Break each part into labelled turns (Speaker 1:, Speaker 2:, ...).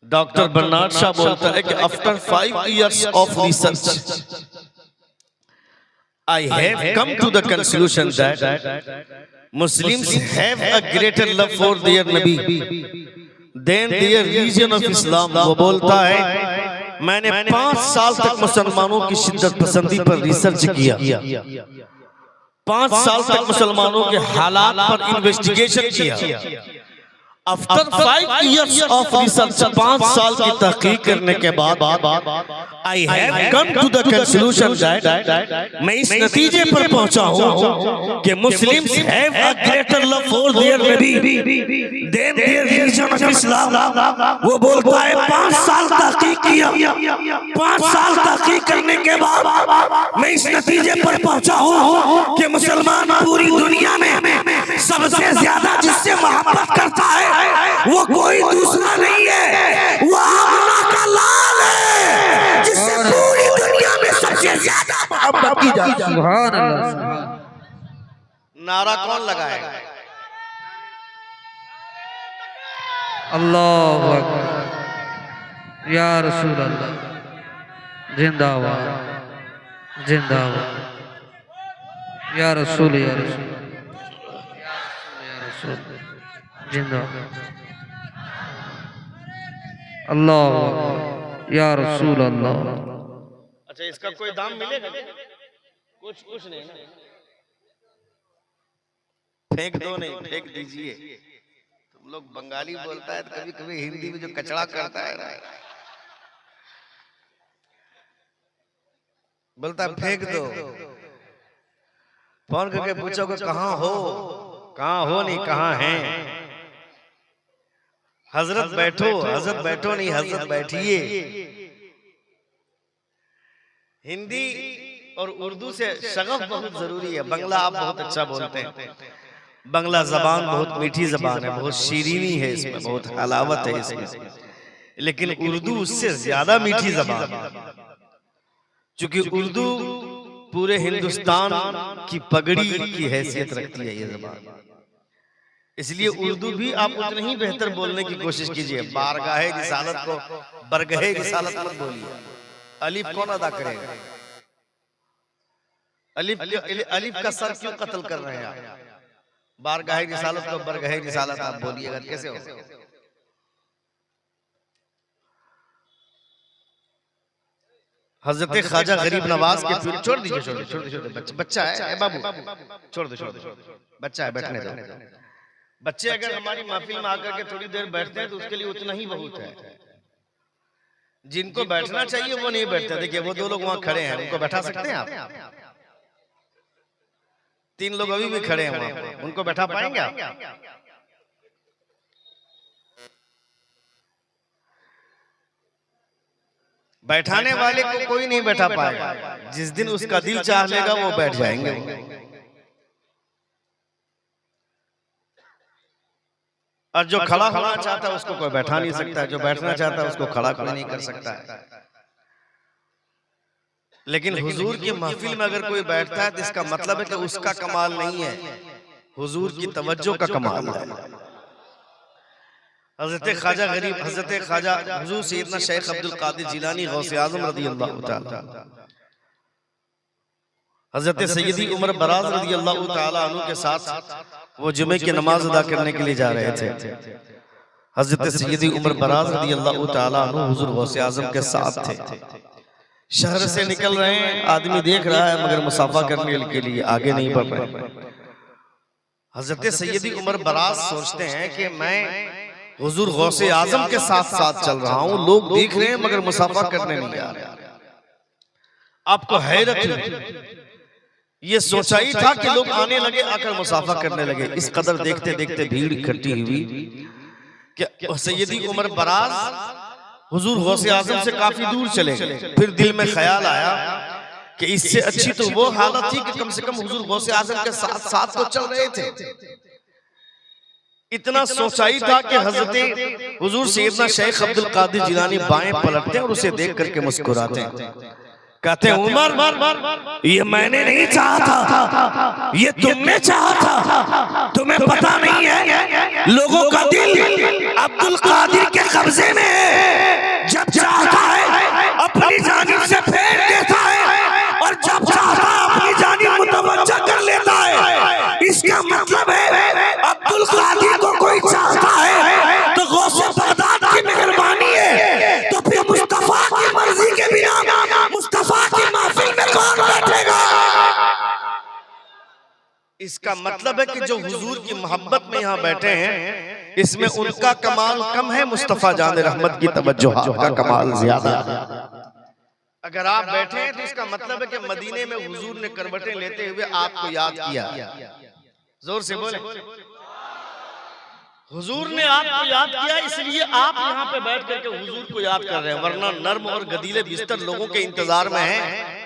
Speaker 1: Doctor Bernard Shah बोलता है कि after 5 years of research I have come to the conclusion that Muslims have a greater love for their Nabi than their religion of Islam। वो बोलता है मैंने 5 साल तक मुसलमानों की शिद्दत पसंदी पर रिसर्च किया, 5 साल तक मुसलमानों के हालात पर इन्वेस्टिगेशन किया। आफ्टर 5 years ऑफ रिसर्च, 5 साल की तहकीक करने के बाद I have come to the conclusion that मैं इस नतीजे पर पहुंचा हूं कि Muslims have a greater love for their नबी than their religion of Islam. वो बोलता है 5 साल तहकीक किया, 5 साल तहकीक करने के बाद मैं इस नतीजे पर पहुंचा हूं कि मुसलमान पूरी दुनिया में सबसे ज्यादा जिससे मोहब्बत करता है वो कोई दूसरा नहीं है, वो आमना का लाल है जिससे पूरी दुनिया में सबसे ज्यादा मोहब्बत की जाती है। सुभान अल्लाह। नारा कौन लगाएगा?
Speaker 2: अल्लाहु अकबर। या रसूल अल्लाह जिंदाबाद जिंदाबाद। या रसूल या रसूल या रसूल जिंदाबाद। अल्लाह या रसूल अल्लाह।
Speaker 1: अच्छा, इसका कोई दाम मिलेगा? कुछ नहीं ना, फेंक दो नहीं, फेंक दीजिए। तुम लोग बंगाली बोलता है तो कभी कभी हिंदी में जो कचड़ा करता है ना, बोलता है फेंक दो। फोन करके पूछोगे कहाँ हो नहीं कहाँ हैं। हजरत बैठो नहीं हजरत बैठिए। हिंदी और उर्दू से शगफ बहुत जरूरी है। बंगला आप बहुत अच्छा बोलते हैं, बंगला जबान बहुत मीठी जबान है, बहुत शीरीनी है इसमें, बहुत हलावत है इसमें, लेकिन उर्दू उससे ज्यादा मीठी जबान है। चूंकि उर्दू पूरे हिंदुस्तान की पगड़ी की हैसियत रखती है ये जबान, इसलिए उर्दू भी आप उतनी ही बेहतर बोलने की कोशिश कीजिए। बारगाहे रिसालत को बरगाहे रिसालत मत बोलिए। अलिफ कौन अदा करेगा? अलिफ का सर क्यों कत्ल कर रहे हैं आप? बारगाहे रिसालत को बरगाहे रिसालत आप बोलिएगा कैसे हो? हजरत ख्वाजा गरीब नवाज के पीर छोड़ दीजिए, बच्चा है बाबू, छोड़ दो, बच्चा है, बैठने दो। बच्चे अगर हमारी महफिल में आकर के थोड़ी देर बैठते हैं तो उसके लिए उतना ही बहुत है। जिनको बैठना चाहिए वो नहीं बैठते। देखिए वो 2 लोग वहां खड़े हैं, उनको बैठा सकते हैं आप? 3 लोग अभी भी खड़े हैं वहां, उनको बैठा पाएंगे आप? बैठाने वाले को कोई नहीं बैठा पाएगा। जिस दिन उसका दिल चाह लेगा वो बैठ जाएंगे। और जो खड़ा होना चाहता है उसको कोई बैठा नहीं सकता, जो बैठना चाहता है उसको खड़ा कोई नहीं कर सकता है। लेकिन हुजूर की महफिल में अगर कोई बैठता है तो इसका मतलब है कि उसका कमाल नहीं है, हुजूर की तवज्जो का कमाल है। हजरत ख्वाजा गरीब, हजरत ख्वाजा हुजूर सैयदना शेख अब्दुल कादिर जिलानी गौसे आजम रज़ियल्लाहु ताला, हजरत सैयदी उमर बराज रज़ियल्लाहु ताला अन्हु के साथ वो जुमे की नमाज अदा करने के लिए जा रहे थे। हजरत सैयदी उमर बराज रज़ियल्लाहु ताला अन्हु हुजूर गौसे आजम के साथ थे। शहर से निकल रहे हैं, आदमी देख रहा है मगर मुसाफा करने के लिए आगे नहीं बढ़ रहे। हजरत सैयदी उमर बराज सोचते हैं कि मैं हुजूर गौसे आजम के साथ साथ चल रहा हूं, लोग देख रहे हैं मगर मुसाफा करने नहीं आ रहे। आपको हैरत ये सोचा ही था कि लोग आने लगे, आकर मुसाफा करने लगे। इस कदर देखते देखते भीड़ इकट्ठी हुई कि सैयदी उमर बराज हुजूर गौसे आजम से काफी दूर चले गए। फिर दिल में ख्याल आया कि इससे अच्छी तो वो हालत थी कि कम से कम हुजूर गौसे आजम के साथ साथ तो चल रहे थे। इतना सोचा ही था कि हजरत हुजूर सैयदना शेख अब्दुल कादिर जिलानी बाएं पलटते हैं और उसे देख करके मुस्कुराते हैं, कहते हैं उमर ये मैंने नहीं चाहा था, ये तुमने चाहा था। तुम्हें पता नहीं है लोगों का दिल अब्दुल कादिर के कब्जे में है। इसका मतलब है कि जो हुजूर की मोहब्बत में यहाँ बैठे हैं, इसमें उनका कमाल कम है, मुस्तफा जान रहमत की तवज्जुहात का कमाल ज्यादा है। अगर आप बैठे हैं तो इसका मतलब है कि मदीने में हुजूर ने करवटें लेते हुए आपको याद किया। जोर से बोले, हुजूर ने आपको याद किया, इसलिए आप यहाँ पे बैठ करके हुजूर को याद कर रहे हैं, वरना नर्म और गदीले बिस्तर लोगों के इंतजार में हैं।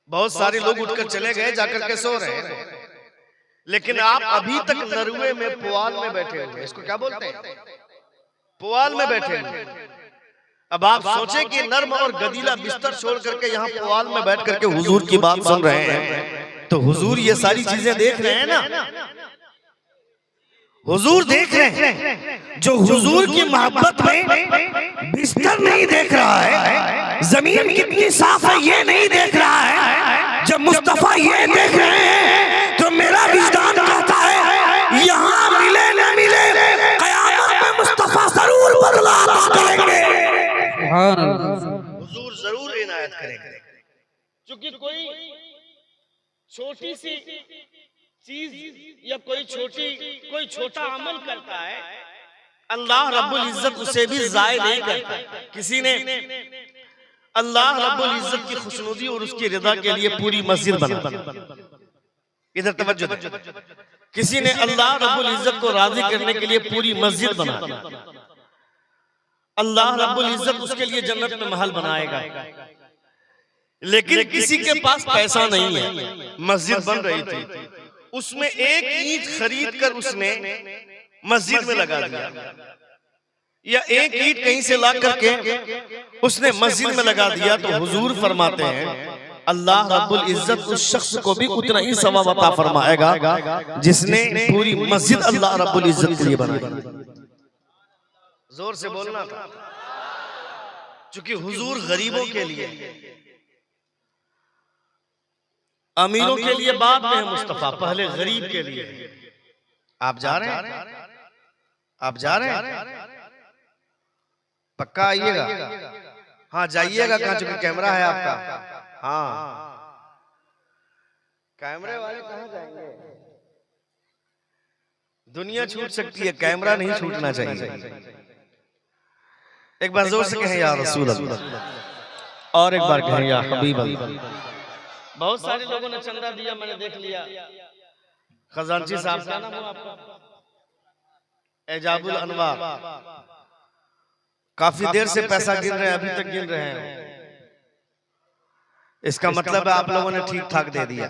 Speaker 1: बहुत सारे लोग उठकर चले गए, जाकर के सो रहे हैं, लेकिन आप अभी तक नरवे में पुआल में बैठे हुए। इसको क्या बोलते हैं? पुआल में बैठे हुए। अब आप सोचें कि नर्म और गदीला बिस्तर छोड़ करके यहाँ पुआल में बैठ करके हुजूर की बात सुन रहे हैं, तो हुजूर ये सारी चीजें देख रहे हैं ना। हुजूर देख रहे हैं। जो हुजूर की मोहब्बत में बिस्तर नहीं देख रहा है, जमीन कितनी साफ है ये नहीं देख रहा है, जब मुस्तफा ये देख रहे हैं तो मेरा विजदान कहता है यहाँ मिले न मिले, कयामत में मुस्तफा जरूर बदला अता करेंगे। हुजूर जरूर इनायत करेंगे। क्योंकि कोई छोटी सी चीज या कोई छोटा अमल करता है, अल्लाह रब्बुल इज्जत उसे भी जाय नहीं करता। किसी ने अल्लाह रब्बुल इज्जत की खुशनुदी और उसकी रिदा के लिए पूरी मस्जिद बना, इधर तवज्जो। किसी ने अल्लाह रब्बुल इज्जत को राजी करने के लिए पूरी मस्जिद बना, अल्लाह रब्बुल इज्जत उसके लिए जन्नत में महल बनाएगा। लेकिन किसी के पास पैसा नहीं है, मस्जिद बन रही थी, उसमें एक ईंट खरीद कर उसने मस्जिद में लगा दिया, या एक ईंट कहीं से ला करके उसने मस्जिद में लगा दिया, तो हुजूर फरमाते हैं अल्लाह रब्बुल इज्जत उस शख्स को भी उतना ही सवाब अता फरमाएगा जिसने पूरी मस्जिद अल्लाह रब्बुल इज्जत के लिए बनाई। जोर से बोलना था, क्योंकि हुजूर गरीबों के लिए, अमीरों के लिए बाद में है मुस्तफा, पहले गरीब के लिए। आप जा रहे हैं? आप जा रहे हैं? पक्का आइएगा? हाँ जाइएगा। कहाँ? चूंकि कैमरा है आपका। हाँ, कैमरे वाले कहाँ जाएंगे? दुनिया छूट सकती है, कैमरा नहीं छूटना चाहिए। एक बार जोर से कहें या रसूल अल्लाह, और एक बार कहें या हबीब अल्लाह। बहुत सारे लोगों ने चंदा दिया, मैंने देख लिया। खजांची साहब का नाम आपका एजाबुल अनवार, काफी देर से पैसा गिन रहे हैं, अभी तक गिन रहे हैं। इसका मतलब है आप लोगों ने ठीक ठाक दे दिया,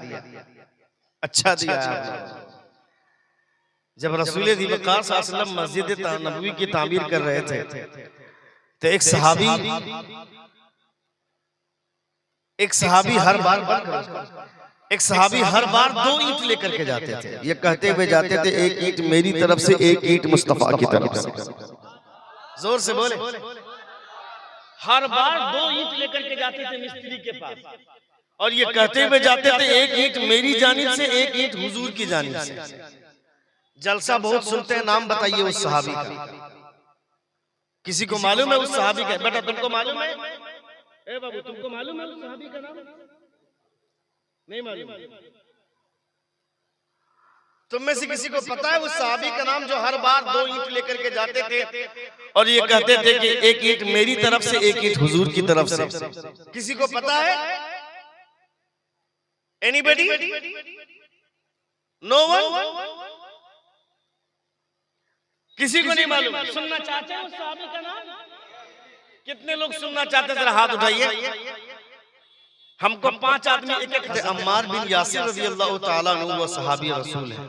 Speaker 1: अच्छा दिया। जब रसूल वक़ार सल्लल्लाहु अलैहि वसल्लम मस्जिद नबवी की तामीर कर रहे थे, तो एक सहाबी हर बार 2 ईंट लेकर के जाते थे। ये कहते हुए जाते थे एक ईंट मेरी तरफ से, एक ईंट मुस्तफा की तरफ से। जोर से बोले, हर बार 2 ईंट लेकर के जाते थे मिस्त्री के पास, और ये कहते हुए जाते थे एक ईंट मेरी जानिब से, एक ईंट हुजूर की जानिब से। जलसा बहुत सुनते हैं, नाम बताइए उस सहाबी का। किसी को मालूम है उस सहाबी का? बेटा तुमको मालूम है? ए बाबू तुमको मालूम है उस सहाबी का नाम? नहीं मालूम? तुम में से किसी को पता है उस सहाबी का नाम जो हर बार 2 ईंट लेकर के जाते थे और ये कहते थे कि एक ईंट मेरी तरफ से, एक ईंट हुजूर की तरफ से? किसी को पता है? एनीबॉडी? No one? किसी को नहीं मालूम? सुनना चाहते हैं उस सहाबी का नाम? कितने लोग सुनना चाहते हैं? जरा हाथ उठाइए। हमको 5 आदमी एक अम्मार बिन यासिर रज़ियल्लाहु ताला अन्हु वो सहाबी रसूल हैं,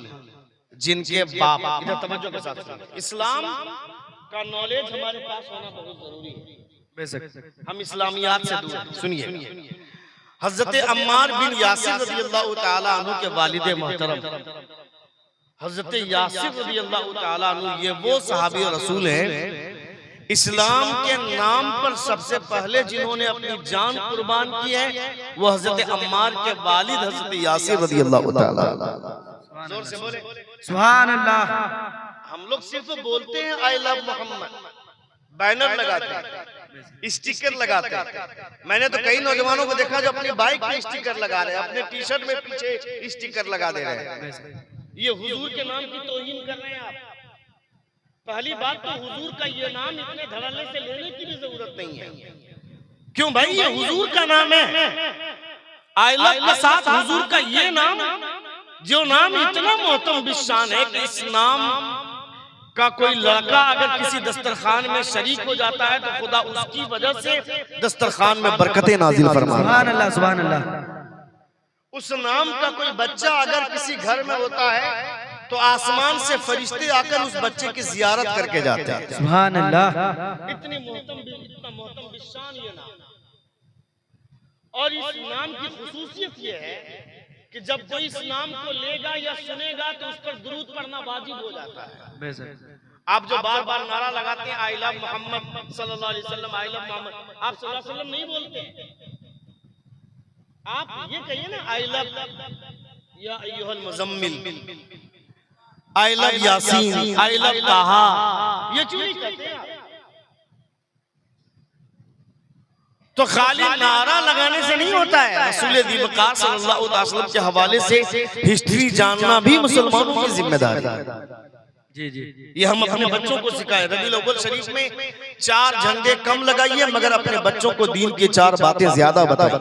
Speaker 1: जिनके बाप, इधर तवज्जो के साथ, इस्लाम का नॉलेज हमारे पास होना बहुत जरूरी है। बेशक हम इस्लामियात से दूर हैं। सुनिए, हजरत अम्मार बिन यासिर रज़ियल्लाहु ताला अन्हु के वालिद मोहतरम हजरत यासिर रज़ियल्लाहु ताला अन्हु, ये वो सहाबी रसूल हैं इस्लाम के नाम पर सबसे पहले जिन्होंने अपनी जान कुर्बान की है, वो हजरत अम्मार के वालिद हजरत यासिर रज़ियल्लाहु ताला। जोर से बोले सुभान अल्लाह। हम लोग सिर्फ बोलते हैं आई लव मोहम्मद, बैनर लगाते हैं, स्टिकर लगाते हैं। मैंने तो कई नौजवानों को देखा जो अपनी बाइक पे स्टिकर लगा रहे हैं, अपने टी शर्ट में पीछे स्टिकर लगा दे रहे हैं। ये हुजूर के नाम की तौहीन कर रहे हैं आप। पहली बात तो हुजूर का ये नाम इतने धड़ल्ले से लेने की भी जरूरत नहीं है। क्यों भाई, ये हुजूर का नाम है। आई लव के साथ हुजूर का ये नाम, जो नाम इतना मोहतम बिशान है कि इस नाम का कोई लड़का अगर किसी दस्तरखान में शरीक हो जाता है तो खुदा उसकी वजह से दस्तरखान में बरकतें नाजिल फरमाता है।
Speaker 2: सुभान अल्लाह, सुभान अल्लाह।
Speaker 1: उस नाम का कोई बच्चा अगर किसी घर में होता है तो आसमान से फरिश्ते आकर उस बच्चे की जियारत करके जाते हैं।
Speaker 2: सुभान अल्लाह।
Speaker 1: इतनी मोहतम बिशान ये नाम। और इस नाम की खुसूसियत ये है कि जब कोई इस नाम को लेगा या सुनेगा तो उस पर दुरूद पढ़ना वाजिब हो जाता है। आप जो बार बार नारा लगाते हैं आई लव मोहम्मद सल्लल्लाहु अलैहि वसल्लम, आई लव मोहम्मद, आप सल्लल्लाहु अलैहि वसल्लम नहीं बोलते। आप ये कहिए ना आई लव या अय्युहल मुज़म्मिल, आई लव यासीन, आई लव ताहा, ये क्यों नहीं कहते आप? तो खाली नारा लगाने से नहीं होता है। रसूल दीवकार सल्लल्लाहु अलैहि वसल्लम के हवाले से हिस्ट्री जानना भी मुसलमानों की जिम्मेदारी है।
Speaker 2: जी जी,
Speaker 1: ये हम अपने बच्चों को सिखाएं। रबीउल अव्वल शरीफ में 4 झंडे कम लगाइए मगर अपने बच्चों को दीन की 4 बातें ज्यादा बताइए।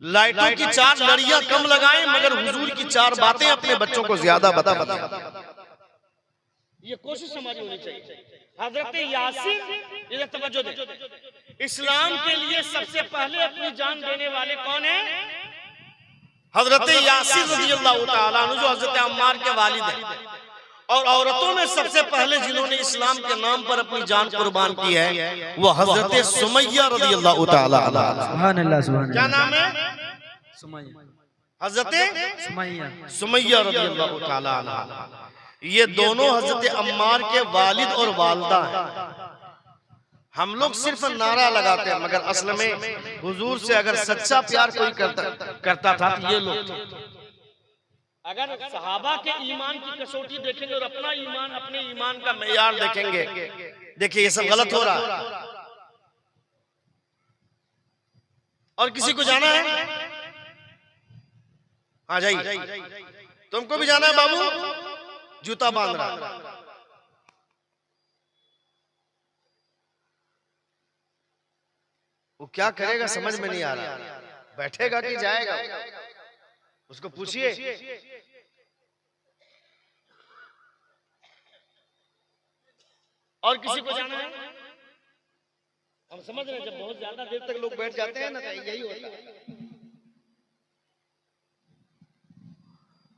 Speaker 1: लाइटों की 4 लड़ियां कम लगाएं मगर हुजूर की 4 बातें अपने बच्चों को ज्यादा बताएं। ये कोशिश हमारी होनी चाहिए। हजरत यासीन, ये तवज्जो दे, इस्लाम के लिए सबसे पहले अपनी जान देने वाले कौन है? हजरत यासीन रज़ियल्लाहु ताला अन्हु, जो हजरत अम्मार के वालिद हैं। और औरतों में सबसे पहले जिन्होंने इस्लाम के नाम पर अपनी जान कुर्बान की है वो हजरत सुमैया रज़ियल्लाहु ताला अन्हा।
Speaker 2: सुभान अल्लाह, सुभान अल्लाह।
Speaker 1: क्या नाम है?
Speaker 2: सुमैया,
Speaker 1: हजरत
Speaker 2: सुमैया,
Speaker 1: सुमैया रज़ियल्लाहु ताला अन्हा। ये दोनों हजरत अम्मार के वालिद और वालदा हैं। हम लोग सिर्फ नारा लगाते हैं मगर असल में हुजूर से अगर सच्चा प्यार कोई करता था तो ये लोग थे। अगर सहाबा के ईमान की कसौटी देखेंगे और अपना ईमान, अपने ईमान का मेयार देखेंगे, देखिए ये सब गलत हो रहा है। और किसी को जाना है? हाँ जाइए, तुमको भी जाना है बाबू? जूता बांध रहा। वो क्या करेगा समझ में नहीं आ रहा। बैठेगा कि जाएगा? उसको पूछिए। और किसी को जाना है? हम समझ रहे हैं जब बहुत ज्यादा देर तक लोग बैठ जाते हैं ना तो यही होता है।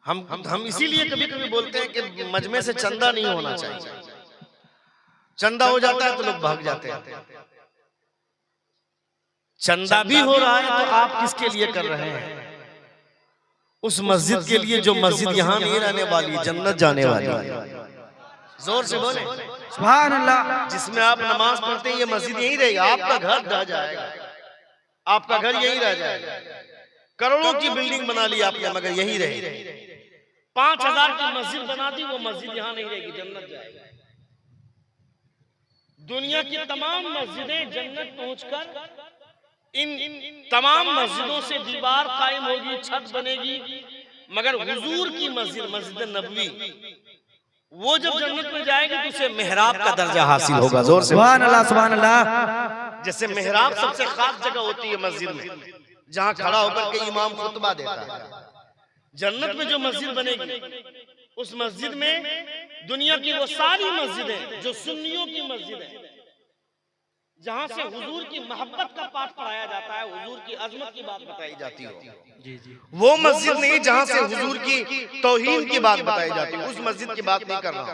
Speaker 1: हम इसीलिए कभी कभी बोलते हैं कि मजमे से चंदा नहीं होना चाहिए। चंदा हो जाता है तो लोग भाग जाते हैं। चंदा भी हो रहा है तो आप किसके लिए कर रहे हैं? उस मस्जिद के लिए जो मस्जिद यहाँ नहीं रहने वाली, जन्नत जाने वाली है। जोर से बोले
Speaker 2: सुभान अल्लाह।
Speaker 1: जिसमें आप नमाज पढ़ते हैं ये मस्जिद यहीं रहेगा। आपका घर ढह जाएगा, आपका घर यहीं रह जाएगा। करोड़ों की बिल्डिंग बना ली आपने मगर यहीं रहेगी। 5000 की मस्जिद बना दी, वो मस्जिद यहाँ नहीं रहेगी, जन्नत जाएगी। दुनिया की तमाम मस्जिदें जन्नत पहुंचकर इन तमाम मस्जिदों से दीवार कायम होगी, छत बनेगी, मगर हुजूर की मस्जिद, मस्जिद नबवी, वो जब जन्नत में जाएगी तो उसे मेहराब का दर्जा हासिल होगा। जोर से
Speaker 2: सुभान अल्लाह, सुभान अल्लाह।
Speaker 1: जैसे मेहराब सबसे खास जगह होती है मस्जिद में, जहाँ खड़ा होकर के इमाम खुतबा देता है। जन्नत में जो मस्जिद बनेगी उस मस्जिद में दुनिया की वो सारी मस्जिदें जो सुन्नियों की मस्जिद है, जहाँ से हुजूर की मोहब्बत का पाठ पढ़ाया जाता है, हुजूर की अजमत की बात बताई जाती हो, वो मस्जिद नहीं जहाँ से हुजूर की तौहीन की बात बताई जाती है, उस मस्जिद की बात नहीं कर रहा।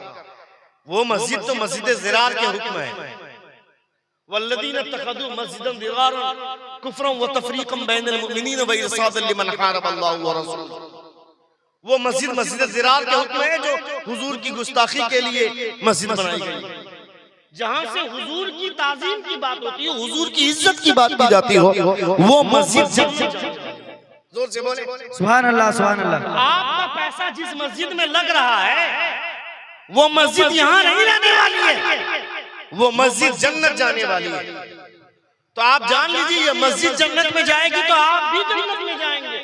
Speaker 1: वो मस्जिद तो मस्जिद ज़िरार के हुक्म है। वल्लज़ीना तख़ज़ू मस्जिदन ज़िरारन कुफ्रन व तफ़रीक़न बैनल मुमिनीन व इरसादन लिमन हारब अल्लाह व रसूल। वो मस्जिद मस्जिद ज़िरार के हुक्म है जो हुजूर की गुस्ताखी के लिए मस्जिद बनाई गई, जहाँ से हुजूर की ताज़ीम की बात होती है, हुजूर की इज्जत की बात की जाती हो, वो मस्जिद। जोर से बोले
Speaker 2: सुभान अल्लाह, सुभान अल्लाह।
Speaker 1: आपका पैसा जिस मस्जिद में लग रहा है वो मस्जिद यहाँ नहीं रहने वाली है, वो मस्जिद जन्नत जाने वाली है। तो आप जान लीजिए ये मस्जिद जन्नत में जाएगी तो आप भी जन्नत में जाएंगे।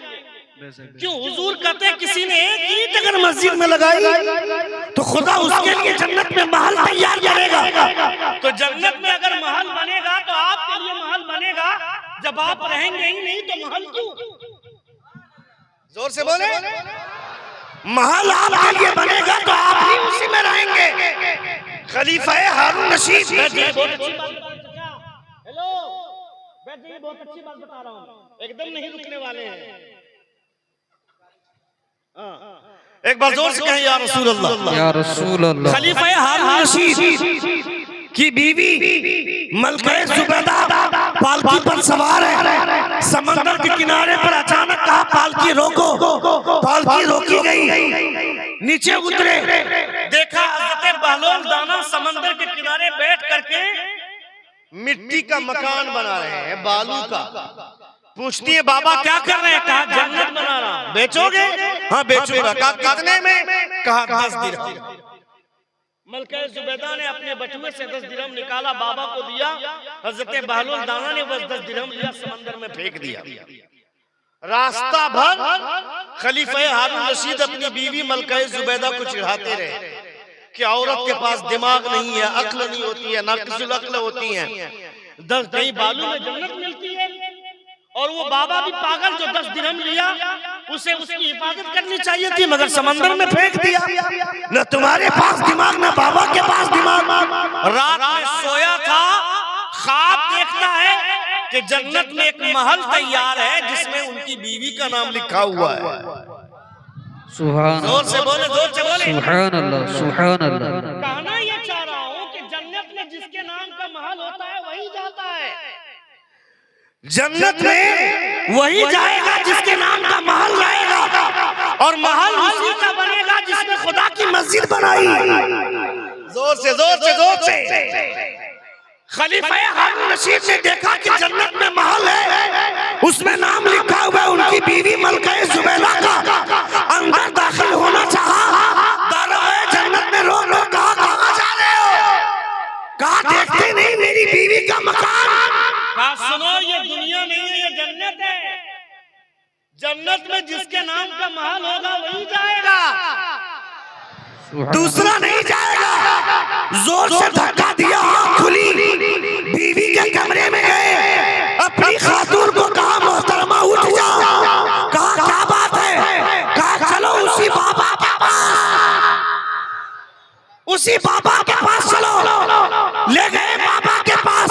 Speaker 1: क्यों? हुजूर कहते हैं किसी ने एक ईंट अगर मस्जिद में लगाई तो खुदा उसके लिए जन्नत में महल तैयार करेगा। तो जन्नत में अगर महल बनेगा तो आपके लिए महल बनेगा। जब आप रहेंगे ही नहीं तो महल क्यों? जोर से बोले। महल आपके लिए बनेगा तो आप ही उसी में रहेंगे। खलीफा हारून रशीद। हेलो, मैं बहुत अच्छी बात बता रहा हूँ, एकदम नहीं रुकने वाले हैं। एक बार जोर से कहें या रसूल अल्लाह, या रसूल अल्लाह। खलीफा हारून रशीद की बीवी मलका जुबैदा पालकी पर सवार है। समंदर के किनारे पर अचानक कहा पालकी रोको। पालकी रोकी गई, नीचे उतरे, देखा हज़रत बहलोल दाना समंदर के किनारे बैठ करके मिट्टी का मकान बना रहे हैं, बालू का। पूछती है बाबा क्या कर रहे हैं? कहा जन्नत बना रहा हूं। बेचोगे? हाँ बेचूंगा। कहा कितने में? कहा 10 दिरहम। मलका जुबैदा ने अपने बटुए से 10 दिरहम निकाला, बाबा को दिया। हजरत बहलोल दाना ने बस 10 दिरहम लिया, समंदर में फेंक दिया। रास्ता भर खलीफा हारून रशीद अपनी बीवी मलका जुबैदा को चिढ़ाते रहे कि औरत के पास दिमाग नहीं है, अक्ल नहीं होती है, नाकिसुल अक्ल होती है। 10 कहीं बालू में जन्नत मिलती है। और वो बाबा भी पागल जो 10 दिरहम लिया, उसे उसकी हिफाजत करनी चाहिए थी, मगर समंदर में फेंक दिया। न तुम्हारे पास दिमाग न बाबा के पास दिमाग। रात में सोया था, ख्वाब देखता है कि जन्नत में एक महल तैयार है जिसमें उनकी बीवी का नाम लिखा हुआ है।
Speaker 2: सुभान,
Speaker 1: जोर से बोले, जोर से बोले।
Speaker 2: सुभान अल्लाह, सुभान अल्लाह।
Speaker 1: कहना ये चाह रहा हूँ कि जन्नत में जिसके नाम का महल होता है वही जाता है। जन्नत में वही जाएगा जिसके नाम का महल रहेगा, और महल उसी का बनेगा जिसने खुदा की मस्जिद बनाई। जोर से, जोर से, जोर से। खलीफा हारून रशीद ने देखा कि जन्नत में महल है, उसमें नाम लिखा हुआ है उनकी बीवी मलका जुबैदा का। अंदर दाखिल होना चाहा, दरवाजे जन्नत में रोक लो। कहा कहाँ जा रहे हो? कहा देखते नहीं मेरी बीवी का मकान। कहा सुनो ये दुनिया नहीं है, ये जन्नत है। जन्नत में जिसके नाम का महल होगा वही जाएगा, दूसरा नहीं जाएगा। जोर से धक्का दिया, आँख खुली, बीवी के कमरे में गए, अपनी खातून को कहा मोहतरमा उठ जाओ। कहा क्या बात है? कहा चलो उसी बाबा के पास, उसी बाबा के पास चलो। ले गए बाबा के पास।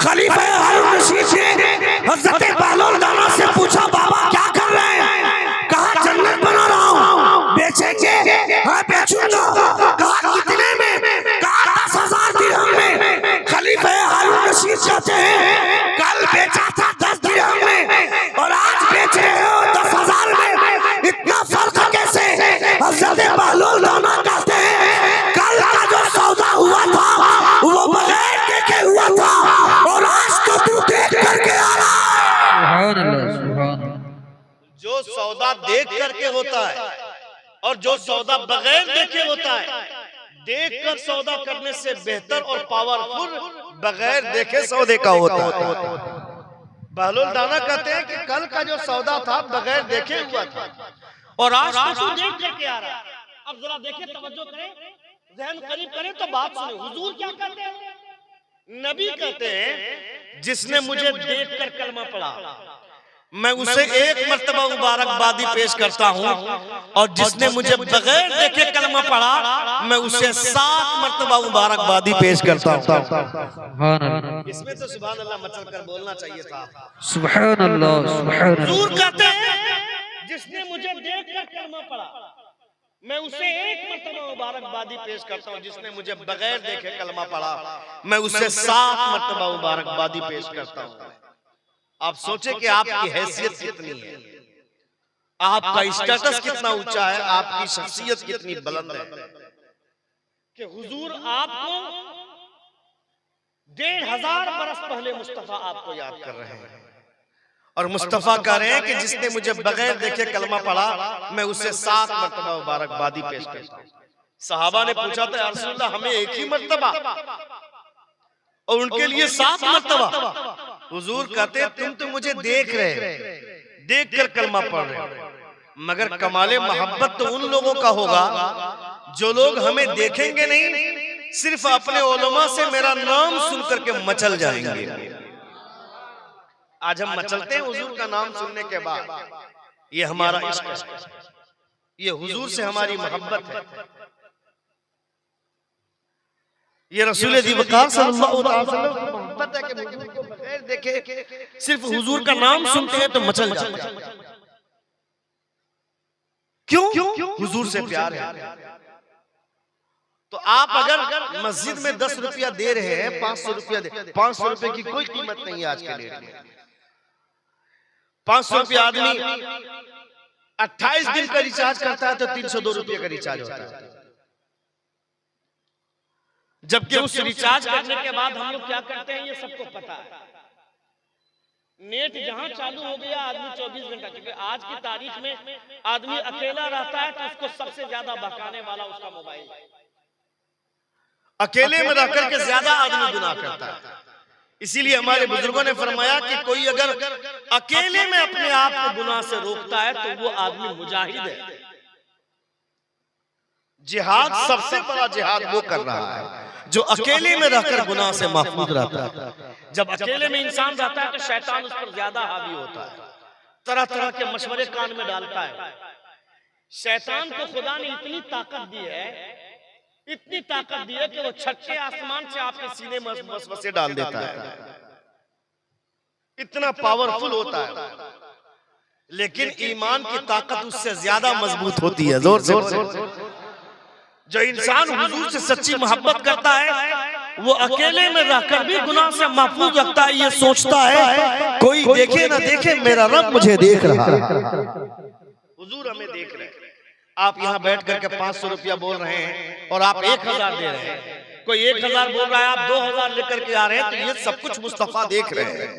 Speaker 1: खलीफा हारून रशीद ने हज़रत बहलोल दाना से पूछा बाबा क्या कर रहे हैं? कहा जन्नत बना रहा हूँ। बेचेंगे? हाँ बेचूंगा। कहा कितने में? कहा 10,000 दिरहम में। खलीफा हारून रशीद कहते हैं कल बेचा था 10 दिरहम में और आज बेच रहे हो 10,000 में, इतना फर्क कैसे? हज़रत बहलोल दाना कहते हैं कल का जो सौदा हुआ था वो बगैर देखे हुआ था, और आज तो तू देख करके आ रहा है।
Speaker 2: सुभान अल्लाह, सुभान।
Speaker 1: जो सौदा देख करके होता है और जो सौदा बगैर देखे होता है, देखकर सौदा करने से बेहतर और पावरफुल बगैर देखे सौदे का होता है। बहलोल दाना कहते हैं कि कल का जो सौदा था बगैर देखे हुआ था, और आज तो तू देख करके आ रहा है। अब जरा देखिए, तवज्जो करें, ज़हन करीब करें तो बात सुने। हुजूर क्या कहते हैं? नबी कहते हैं जिसने मुझे देखकर कलमा पढ़ा मैं उसे एक मर्तबा मुबारकबादी पेश करता हूँ, और जिसने मुझे बगैर देखे कलमा पढ़ा मैं उसे 7 मर्तबा मुबारकबादी पेश करता हूँ।
Speaker 2: सुभान अल्लाह,
Speaker 1: इसमें तो सुभान अल्लाह मचल कर बोलना चाहिए था।
Speaker 2: सुभान अल्लाह, सुभान अल्लाह।
Speaker 1: हुजूर कहते हैं जिसने मुझे देखकर कलमा पढ़ा मैं उसे एक मर्तबा मुबारकबादी पेश करता हूँ, जिसने मुझे बगैर देखे कलमा पढ़ा मैं उसे 7 मर्तबा मुबारकबादी पेश करता हूँ। आप सोचे कि आपकी हैसियत कितनी है, आपका स्टेटस कितना ऊंचा है, आपकी शख्सियत कितनी बुलंद है कि हुजूर आपको 1500 बरस पहले मुस्तफा आपको याद कर रहे हैं, और मुस्तफा कह रहे हैं कि जिसने मुझे बगैर देखे कलमा पढ़ा मैं उसे 7 मर्तबा मुबारकबादी पेश करता हूं। सहाबा ने पूछा था या रसूलल्लाह हमें एक ही मर्तबा? और उनके लिए 7 मर्तबा। हुजूर कहते तुम तो मुझे देख रहे, देख कर कलमा पढ़ रहे, मगर कमाले मोहब्बत तो उन लोगों का होगा जो लोग हमें देखेंगे नहीं, सिर्फ अपने उलमा से मेरा नाम सुन करके मचल जाएंगे। आज हम मचलते हैं हुजूर का नाम सुनने के बाद। ये हमारा इश्क है, ये हुजूर से हमारी मोहब्बत है। ये रसूल दी वक़ार सल्लल्लाहु अलैहि वसल्लम की मोहब्बत है कि हुजूर को बगैर देखे सिर्फ हुजूर का नाम सुनते हैं तो मचल जाते हैं। क्यों? हुजूर से प्यार है। तो आप अगर मस्जिद में 10 रुपया दे रहे हैं, 500 रुपया दे, 500 रुपए की कोई कीमत नहीं है आज के डेट में। 500 रुपया आदमी 28 दिन का रिचार्ज करता है तो 302 रुपये का रिचार्ज होता है। जबकि उस रिचार्ज करने के बाद हम लोग क्या करते हैं ये सबको पता है। नेट जहां चालू हो गया आदमी 24 घंटा, क्योंकि आज की तारीख में आदमी अकेला रहता है तो उसको सबसे ज्यादा बहकाने वाला उसका मोबाइल है। अकेले में रह करके ज्यादा आदमी गुनाह करता है। इसीलिए हमारे बुजुर्गों ने फरमाया कि कोई अगर अकेले में अपने आप को गुनाह से रोकता है तो वो आदमी मुजाहिद है। जिहाद सबसे बड़ा जिहाद वो कर रहा है जो अकेले में रहकर गुनाह से महफूज रहता है। जब अकेले में इंसान रहता है तो शैतान उस पर ज्यादा हावी होता है, तरह तरह के मशवरे कान में डालता है। शैतान को खुदा ने इतनी ताकत दी है, इतनी ताकत दी है कि वो छठे आसमान से आपके सीने में वसवसे डाल देता है। इतना पावरफुल होता है, लेकिन ईमान की ताकत उससे ज्यादा मजबूत होती है। जोर से जो इंसान हुजूर से सच्ची मोहब्बत करता है वो अकेले में रहकर भी गुनाह से महफूज रखता है। ये सोचता है कोई देखे ना देखे मेरा रब मुझे देख रहा है। हुजूर हमें देख रहे हैं। आप यहाँ बैठ करके 500 रुपया बोल रहे हैं और आप 1000 दे रहे हैं, कोई 1000 बोल रहा है, आप 2000 लेकर के आ रहे हैं, तो ये सब कुछ मुस्तफा देख रहे हैं।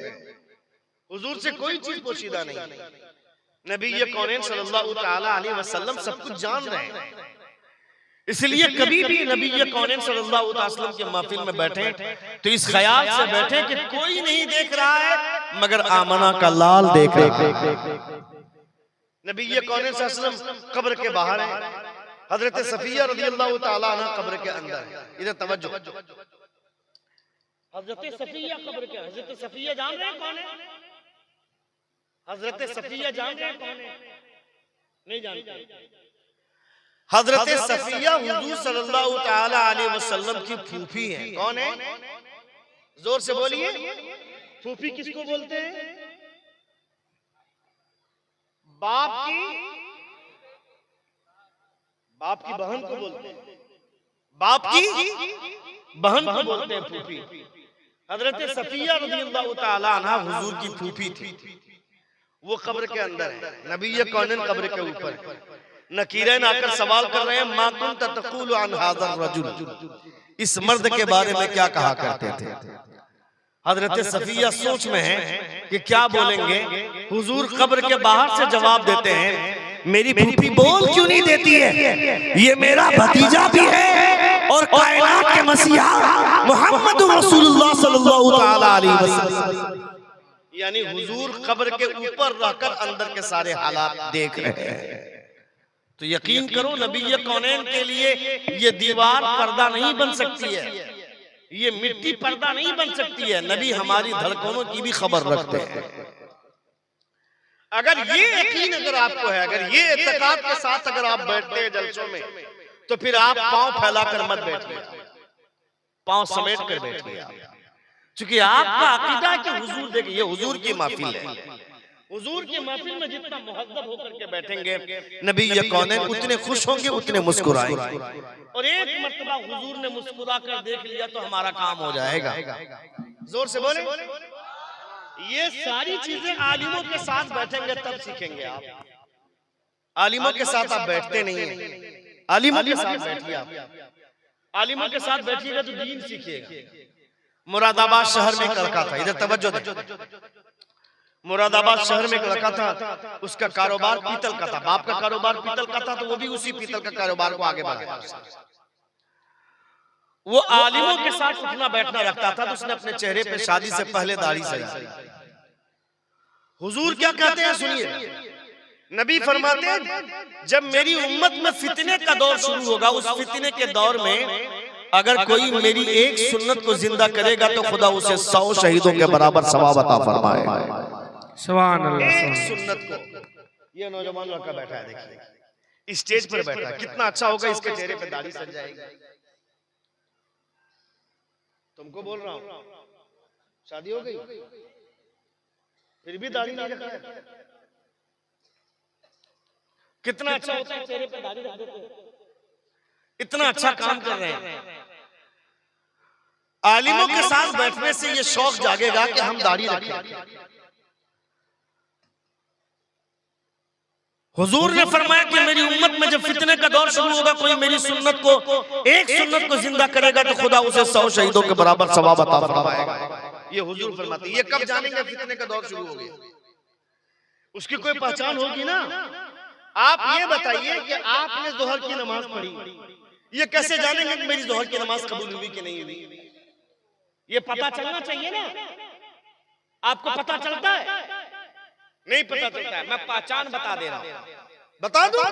Speaker 1: हुजूर से कोई चीज पोशीदा नहीं। नबी कौनैन सल्लल्लाहु तआला अलैहि वसल्लम सब कुछ जान रहे हैं। इसलिए कभी भी नबी कौनैन सल्लल्लाहु अलैहि वसल्लम के महफिल में बैठे तो इस ख्याल से बैठे कि कोई नहीं देख रहा है मगर आमना का लाल देख रहा है। नबी कौनैन सल्लल्लाहु अलैहि वसल्लम कब्र के बाहर है, हजरत सफिया रज़ियल्लाहु ताला अन्हा कब्र के अंदर है। इधर तवज्जो, हजरत सफिया कब्र के, हजरत सफिया जान रहे हैं कौन है? हजरत सफिया जान रहे हैं कौन है? नहीं जानते। हजरत सफिया हुजूर सल्लल्लाहु ताला अलैहि वसल्लम की फूफी है। कौन है? जोर से बोलिए। फूफी किसको बोलते हैं? बाप की बहन को बोलते हैं। बाप की बहन को बोलते हैं फूफी। हजरत सफिया रज़ियल्लाहु ताला अन्हा हुजूर की फूफी थी। वो कब्र के अंदर है, नबी कौनैन कब्र के ऊपर। नकीरैन आकर सवाल कर रहे हैं, मा कुंत तक़ूलु अन हाज़ा रजुल, इस मर्द के बारे में क्या कहा करते थे? हजरत सफिया सोच में है कि क्या बोलेंगे। हुजूर कब्र के बाहर से जवाब देते हैं, मेरी फूफी बोल क्यों नहीं देती है? ये मेरा भतीजा भी है और कायनात के मसीहा मोहम्मद रसूलुल्लाह सल्लल्लाहु तआला अलैहि वसल्लम। यानी हुजूर कब्र के ऊपर रहकर अंदर के सारे हालात देख रहे हैं। तो यकीन करो नबी कौनैन के लिए ये दीवार पर्दा नहीं बन सकती है, ये मिट्टी पर्दा नहीं बन सकती है। नबी हमारी धड़कनों की भी खबर रखते हैं। अगर ये यकीन अगर आपको है, अगर ये एतकाद के साथ अगर आप बैठते हैं जलसों में, तो फिर आप पांव फैलाकर मत बैठिए, पांव समेट कर बैठिए। क्योंकि आपका अकीदा है कि हुजूर देखिए, ये हुजूर की महफिल है। हुजूर की महफिल में जितना मुहद्दब होकर के बैठेंगे नबी कौनैन उतने खुश होंगे, उतने मुस्कुराएंगे। और एक मर्तबा हुजूर ने मुस्कुरा कर देख लिया तो हमारा काम हो जाएगा। जोर से बोले। ये सारी चीजें आलिमों के साथ बैठेंगे तब सीखेंगे आप। आलिमों के साथ आप बैठते नहीं हैं, आलिमों के साथ बैठिए। आप आलिमों के साथ बैठिएगा तो दीन सीखिएगा। मुरादाबाद शहर में एक लड़का था, इधर तवज्जो दे। मुरादाबाद शहर में एक लड़का था, उसका कारोबार पीतल का था, बाप का कारोबार पीतल का था, तो वो भी उसी पीतल का कारोबार को आगे बढ़ाया। वो आलिमों के साथ उठना बैठना रखता था, तो उसने अपने चेहरे पे शादी से पहले दाढ़ी सजाई। हुजूर क्या कहते हैं सुनिए, नबी फरमाते हैं जब मेरी उम्मत में फितने का दौर शुरू होगा, उस फितने के दौर में अगर कोई मेरी एक सुन्नत को जिंदा करेगा तो खुदा उसे 100 शहीदों के बराबर सवाब अता फरमाएगा।
Speaker 2: सुभान अल्लाह।
Speaker 1: एक सुन्नत को। ये नौजवान लड़का बैठा है, देखिए स्टेज पर बैठा है, कितना अच्छा होगा इसके चेहरे पे दाढ़ी सज जाएगी। तुमको बोल रहा हूं, शादी हो गई फिर भी दाढ़ी नहीं रखा है, कितना अच्छा होता है चेहरे पे दाढ़ी रख देते हैं। इतना अच्छा काम कर रहे हैं। आलिमों के साथ बैठने से ये शौक जागेगा कि हम दाढ़ी रखें। हुजूर ने फरमाया कि मेरी उम्मत में जब फितने का दौर शुरू होगा, कोई मेरी सुन्नत को, एक सुन्नत को जिंदा करेगा तो खुदा उसे 100 शहीदों के बराबर सवाब अता फरमाएगा। ये हुजूर फरमाते हैं। ये कब जानेंगे फितने का दौर शुरू हो गया? उसकी कोई पहचान होगी ना। आप ये बताइए कि आपने जोहर की नमाज पढ़ी, ये कैसे जानेंगे कि मेरी जोहर की नमाज कबूल हुई कि नहीं हुई? ये पता चलना चाहिए ना। आपको पता चलता है? नहीं पता चलता है। मैं पहचान बता दे रहा हूं, बता दो।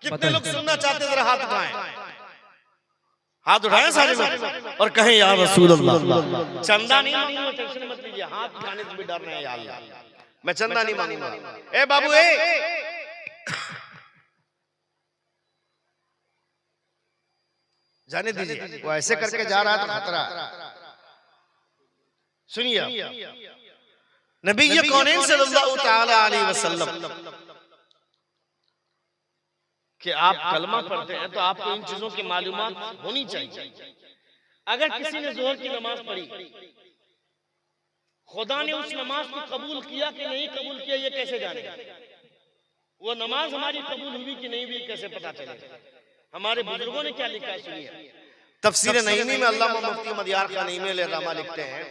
Speaker 1: कितने लोग सुनना चाहते हैं? जरा हाथ उठाएं, हाथ उठाएं सारे लोग और कहें या रसूल अल्लाह। चंदा नहीं मांगूंगा, टेंशन मत लीजिए, हाथ उठाने से भी डर रहे हैं या अल्लाह, मैं चंदा नहीं मांगूंगा। ए बाबू, जाने दीजिए, वो ऐसे करके जा रहा है तो खतरा। सुनिए, नबी कौनैन सल्लल्लाहु तआला अलैहि वसल्लम कि आप कलमा पढ़ते हैं तो आपको इन चीजों की मालूमात होनी चाहिए। अगर किसी ने जोहर की नमाज पढ़ी, खुदा ने उस नमाज को कबूल किया कि नहीं कबूल किया, ये कैसे जाने? वो नमाज हमारी कबूल हुई कि नहीं हुई कैसे पता चलेगा? हमारे बुजुर्गों ने क्या लिखा है सुनिए। तफसीर नईमी में अल्लामा मुफ्ती मदियार खान नईमी अलैहिर्रहमा लिखते हैं,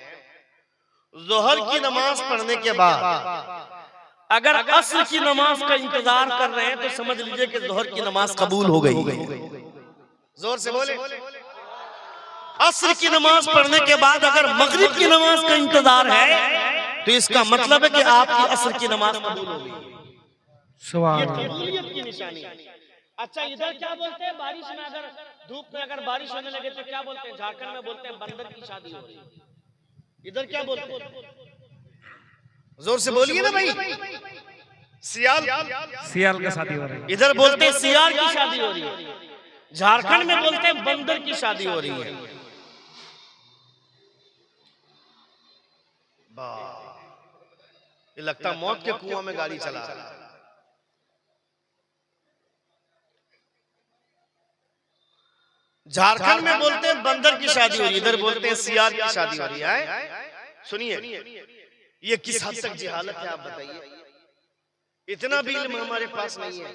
Speaker 1: जोहर की नमाज पढ़ने के बाद अगर असर की नमाज का इंतजार कर रहे हैं तो समझ लीजिए कि जोहर की नमाज कबूल हो गई। जोर से बोले। असर की नमाज पढ़ने के बाद अगर मगरिब की नमाज का इंतजार है तो इसका मतलब है कि आपकी असर की नमाज कबूल हो गई। ये कबूलियत की निशानी है। अच्छा, इधर क्या बोलते हैं? बारिश में अगर धूप में अगर बारिश होने लगे तो क्या बोलते हैं? झारखंड में बोलते हैं बंदर की शादी हो रही है। इधर क्या बोलते हैं? जोर से बोलिए ना भाई। सियाल
Speaker 2: का शादी हो रही है।
Speaker 1: इधर बोलते हैं सियाल की शादी हो रही है, झारखंड में बोलते हैं बंदर की शादी हो रही है। ये लगता मौत के कुआं में गाड़ी चला रहा है। झारखंड में बोलते हैं बंदर की शादी हो रही है, इधर बोलते हैं सियार की शादी हो रही है। सुनिए, ये किस हद तक जिहालत है आप बताइए। इतना भी इल्म हमारे पास नहीं है।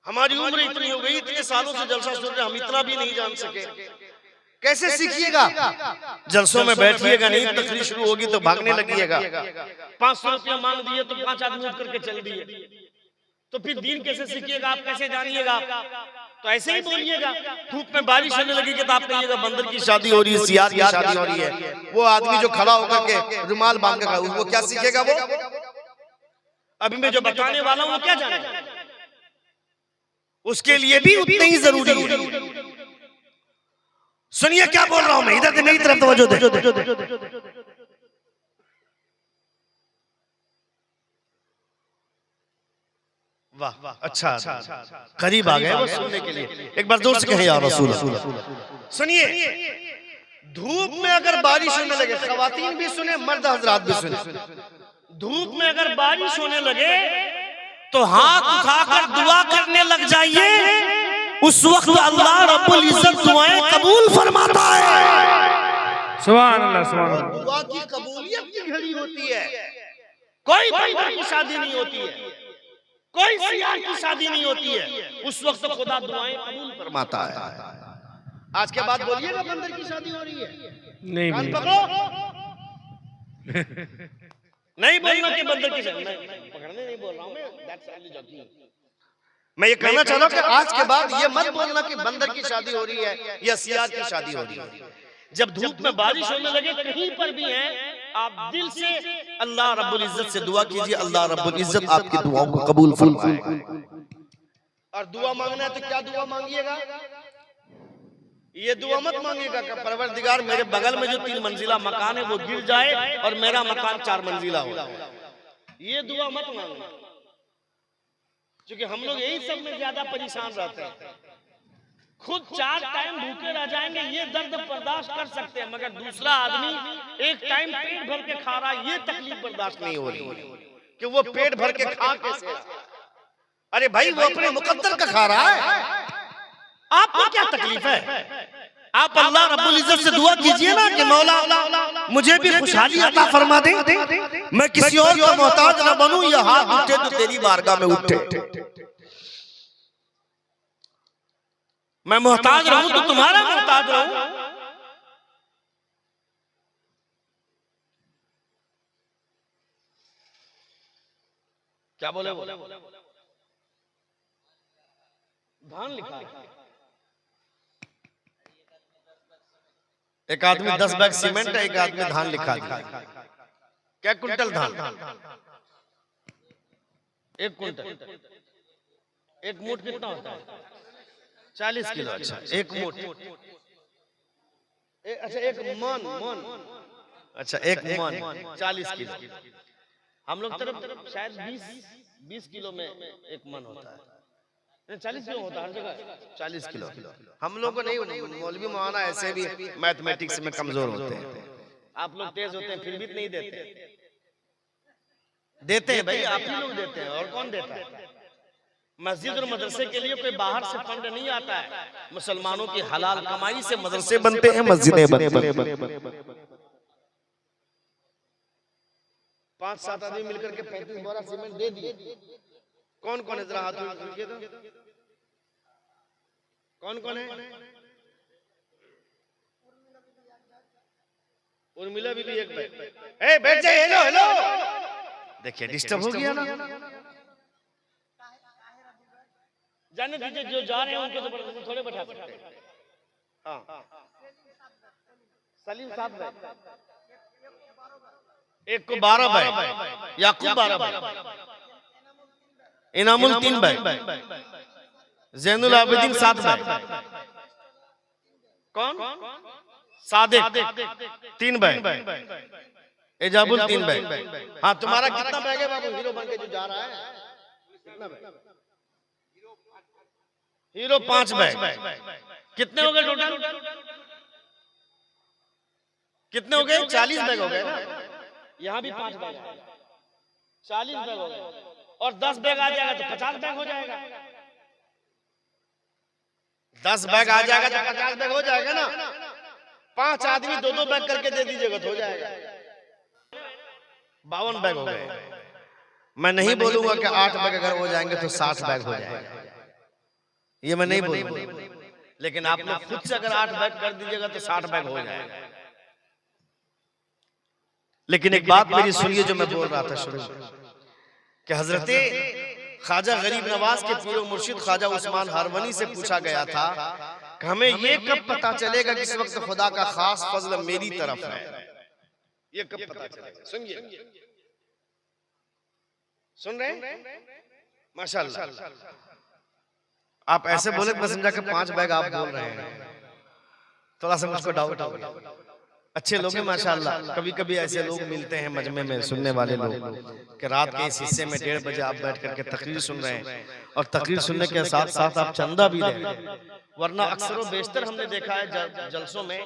Speaker 1: हमारी उम्र इतनी हो गई, इतने सालों से जलसा सुन रहे, हम इतना भी नहीं जान सके। कैसे सीखिएगा? जलसों में बैठिएगा नहीं, तकरीर शुरू होगी तो भागने लगिएगा। 500 रुपया मांग दिए तो 5 आदमी उठ करके चल दिए, तो फिर दीन कैसे सीखिएगा? आप कैसे जानिएगा? तो ऐसे ही बोलिएगा। धूप में बारिश होने लगेगी तो आप कहिएगा बंदर की शादी हो रही है, सियार की शादी हो रही है। वो आदमी जो खड़ा होकर के रुमाल बांध कर, वो क्या सीखेगा? वो अभी मैं जो बताने वाला हूँ वो क्या जानेगा? उसके लिए भी उतना ही जरूरी है। सुनिए क्या बोल रहा हूं मैं, इधर से मेरी तरफ तवज्जो दे। वाह वाह, अच्छा, करीब आ गए वो सुनने के लिए। एक बार जोर से कहें या रसूल। सुनिए, धूप में अगर बारिश होने लगे, खवातीन भी सुने, मर्द हजरात भी सुने, धूप में अगर बारिश होने लगे तो हाथ उठाकर दुआ करने लग जाइए। उस वक्त अल्लाह रब्बुल इज्जत दुआएं कबूल फरमाता है।
Speaker 2: सुभान अल्लाह, सुभान अल्लाह।
Speaker 1: दुआ की कबूलियत की घड़ी होती है। कोई बंदर की शादी नहीं होती है, कोई सियार की शादी नहीं होती है। उस वक्त खुदा दुआएं कबूल फरमाता है। आज के बाद बोलिएगा बंदर की शादी हो रही है,
Speaker 2: नहीं
Speaker 1: कान पकड़ो। नहीं बोलना कि बंदर की शादी, पकड़ने नहीं बोल रहा हूं मैं, दैट्स ओनली जॉकिंग। मैं ये कहना चाह रहा हूं कि आज के बाद ये मत बोलना कि बंदर की शादी हो रही है या सियार की शादी हो रही है। जब धूप में बारिश होने लगे कहीं पर भी है, आप दिल से अल्लाह रब्बुल इज्जत से दुआ कीजिए, अल्लाह रब्बुल इज्जत आपकी दुआओं को कबूल फरमाए। और दुआ मांगना है तो क्या दुआ मांगिएगा? ये दुआ मत मांगिएगा कि परवरदिगार मेरे बगल में जो 3 मंजिला मकान है वो गिर जाए और मेरा मकान 4 मंजिला हो। ये दुआ मत मांगना, क्योंकि हम लोग यही सब में ज्यादा परेशान रहते हैं। खुद 4 टाइम भूखे रह जाएंगे ये दर्द बर्दाश्त कर सकते हैं, मगर दूसरा आदमी 1 टाइम पेट भर के खा रहा है ये तकलीफ बर्दाश्त नहीं हो रही कि वो पेट भर के खा कैसे। अरे भाई वो अपने मुकद्दर का खा रहा है, आपको क्या तकलीफ है? आप अल्लाह रब्बुल इज्जत से दुआ कीजिए ना कि मौला मुझे भी खुशहाली अता फरमा दे, मैं किसी और का मोहताज ना बनूं, या हाथ उठे तो तेरी बारगाह में उठे। मैं मोहताज रहूं तो तुम्हारा मोहताज रहूं। क्या बोले? धान लिखा है। एक आदमी 10 बैग सीमेंट है, एक आदमी धान लिखा है। क्या कुंटल धान? 1 कुंटल। 1 मूठ कितना होता है? 40 किलो। अच्छा 1 मूठ। अच्छा 1 मन। अच्छा 1 मन 40 किलो। हम लोग तरफ शायद 20 किलो में 1 मन होता है। 40 किलो होता है हर जगह। 40 किलो हम लोग को नहीं। मौलवी मौलाना ऐसे भी मैथमेटिक्स में कमजोर होते हैं। आप लोग तेज होते हैं फिर भी नहीं देते। देते हैं भाई, आप ही लोग देते हैं, और कौन देता है? मस्जिद और मदरसे के लिए कोई बाहर से फंड नहीं आता है। मुसलमानों की हलाल कमाई से मदरसे बनते हैं, मस्जिदें बनती हैं। 5-7 आदमी मिलकर के 35 बोरा सीमेंट दे दिए। कौन कौन है? जरा हाथ उठाइए तो। कौन कौन है? उर्मिला भी एक बैठ। बैठ जाइए। हेलो हेलो, देखिए डिस्टर्ब हो गया ना। जाने दीजिए, जो जा रहे हैं उनको जबरदस्ती थोड़े बैठा सकते हैं। हाँ सलीम 7 बैठ, एक को 12 बैठ, याकूब 12 बैठ, इनामुल 3 बैठ, जैनुल आबिदीन 7 बैठ, कौन? सादिक 3 बैठ, एजाबुल 3 बैठ। हाँ तुम्हारा कितना बैग है बाबू? हीरो बन के जो जा रहा है कितना बैग? Hero 5 bag. कितने हो गए टोटल? कितने हो गए? 40 बैग हो गए ना। यहाँ भी 5 बैग, 40 बैग हो गए। और 10 बैग आ जाएगा तो 50 बैग हो जाएगा। 10 बैग आ जाएगा तो 50 बैग हो जाएगा ना। 5 आदमी 2-2 बैग करके दे दीजिएगा तो हो जाएगा। 52 बैग हो गए। मैं नहीं बोलूंगा कि 8 बैग अगर हो जाएंगे तो 60 बैग हो जाएगा, ये मैं नहीं बोलूंगा। लेकिन आप लोग खुद से अगर 8 बैग कर दीजिएगा तो 60 बैग हो जाएगा। लेकिन एक बात मेरी सुनिए जो मैं बोल रहा था शुरू कि हजरते ख्वाजा गरीब नवाज के पीरो मुर्शिद ख्वाजा उस्मान हारवनी से पूछा गया था कि हमें ये कब पता चलेगा कि इस वक्त खुदा का खास फजल मेरी तरफ है? ये कब पता चलेगा? सुनिए, सुन रहे हैं? माशाअल्लाह। आप ऐसे बोले तो समझा कि 5 बैग आप बोल रहे हैं, थोड़ा सा मुझको डाउट हो गया। अच्छे लोग हैं माशाअल्लाह। कभी कभी ऐसे लोग मिलते हैं मजमे में, सुनने वाले लोग, कि रात के इस हिस्से में 1:30 बजे आप बैठ करके तकरीर सुन रहे हैं और तकरीर सुनने के साथ साथ आप चंदा भी दे रहे हैं। वरना अक्सर बेशतर हमने देखा है जलसों में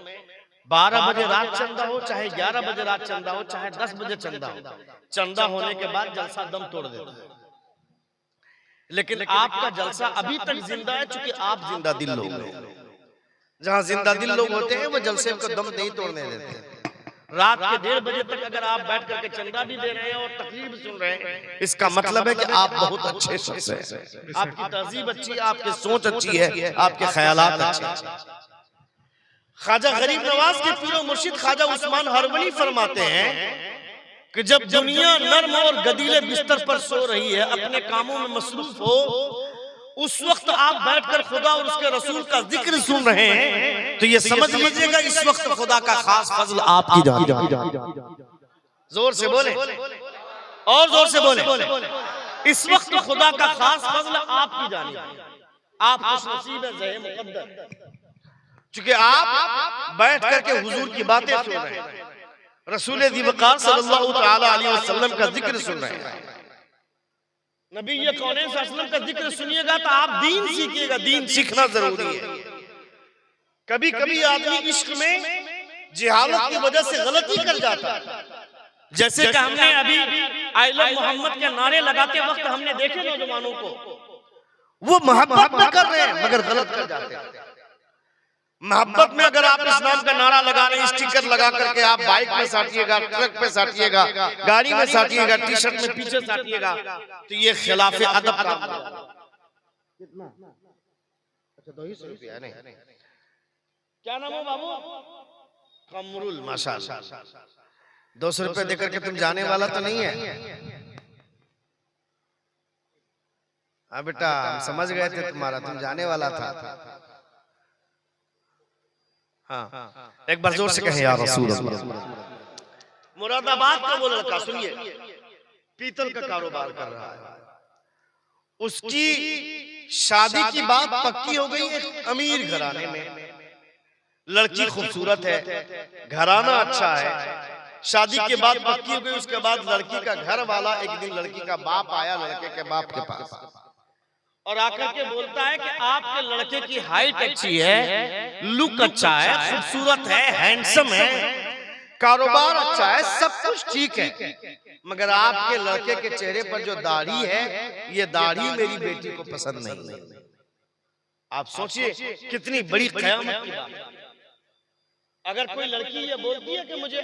Speaker 1: 12 बजे रात चंदा हो, चाहे 11 बजे रात चंदा हो, चाहे 10 बजे चंदा हो, चंदा होने के बाद जलसा दम तोड़ देता है। लेकिन आपका जलसा अभी तक जिंदा है, चूंकि आप जिंदा दिल लोग हैं। जहां जिंदा दिल लोग होते हैं वो जलसे को दम नहीं तोड़ने देते। रात के 1:30 बजे तक अगर आप बैठ करके चंदा भी दे रहे हैं और तकरीर भी सुन रहे हैं, इसका मतलब है कि आप बहुत अच्छे शख्स हैं, आपकी तहजीब अच्छी है, आपकी सोच अच्छी है, आपके ख्यालात अच्छे हैं। ख्वाजा गरीब नवाज के पीरो मुर्शिद ख्वाजा उस्मान हारवनी फरमाते हैं कि जब दुनिया नर्म और गदीले बिस्तर पर सो रही है, अपने कामों में मसरूफ हो, उस वक्त आप बैठकर खुदा और उसके रसूल का जिक्र सुन रहे हैं, तो ये समझ लीजिएगा इस वक्त खुदा का खास फजल आपकी जानिब। जोर से बोले और जोर से बोले, इस वक्त खुदा का खास फजल आपकी जानिब। आप खुश नसीब है, ज़हे मुक़द्दर, क्योंकि आप बैठ करके हुजूर की बातें सुन रहे हैं, रसूल ज़िवक़ार सल्लल्लाहु तआला अलैहि वसल्लम का जिक्र सुन रहे हैं। नबी ये कौनैन सल्लल्लाहु अलैहि वसल्लम का जिक्र सुनिएगा तो आप दीन सीखिएगा। दीन सीखना जरूरी है। कभी कभी आदमी इश्क में जिहालत की वजह से गलती कर जाता है। जैसे कि हमने अभी आई लव मोहम्मद के नारे लगाते वक्त हमने देखे नौजवानों को, वो मोहब्बत में कर रहे हैं मगर गलत कर जाते हैं। मोहब्बत में अगर आप इस्लाम का नारा लगा रहे हैं, स्टिकर लगा करके आप बाइक में साटिएगा, ट्रक पे साटिएगा, गाड़ी में साटिएगा, टी शर्ट में पीछे साटिएगा, तो ये खिलाफे अदब का कितना? अच्छा 200 रुपया नहीं, क्या नाम है बाबू? कमरुल, माशाअल्लाह। 200 रुपए देकर के तुम जाने वाला तो नहीं है? हाँ बेटा, हम समझ गए थे तुम्हारा, तुम जाने वाला था। हाँ, एक बार जोर से कहें या रसूल अल्लाह। मुरादाबाद का वो लड़का, सुनिए, पीतल का कारोबार कर रहा है। उसकी शादी की बात पक्की हो गई एक अमीर घराने में। लड़की खूबसूरत है, घराना अच्छा है, शादी के बाद पक्की हो गई। उसके बाद लड़की का घर वाला एक दिन लड़की का बाप आया लड़के के बाप के पास और आकर के बोलता है कि आपके लड़के की हाइट अच्छी है, लुक अच्छा है, खूबसूरत है, हैंडसम है, कारोबार अच्छा है, सब कुछ ठीक है, मगर आपके लड़के के चेहरे पर जो दाढ़ी है, ये दाढ़ी मेरी बेटी को पसंद नहीं है। आप सोचिए कितनी बड़ी क़यामत की बात। अगर कोई लड़की ये बोलती है कि मुझे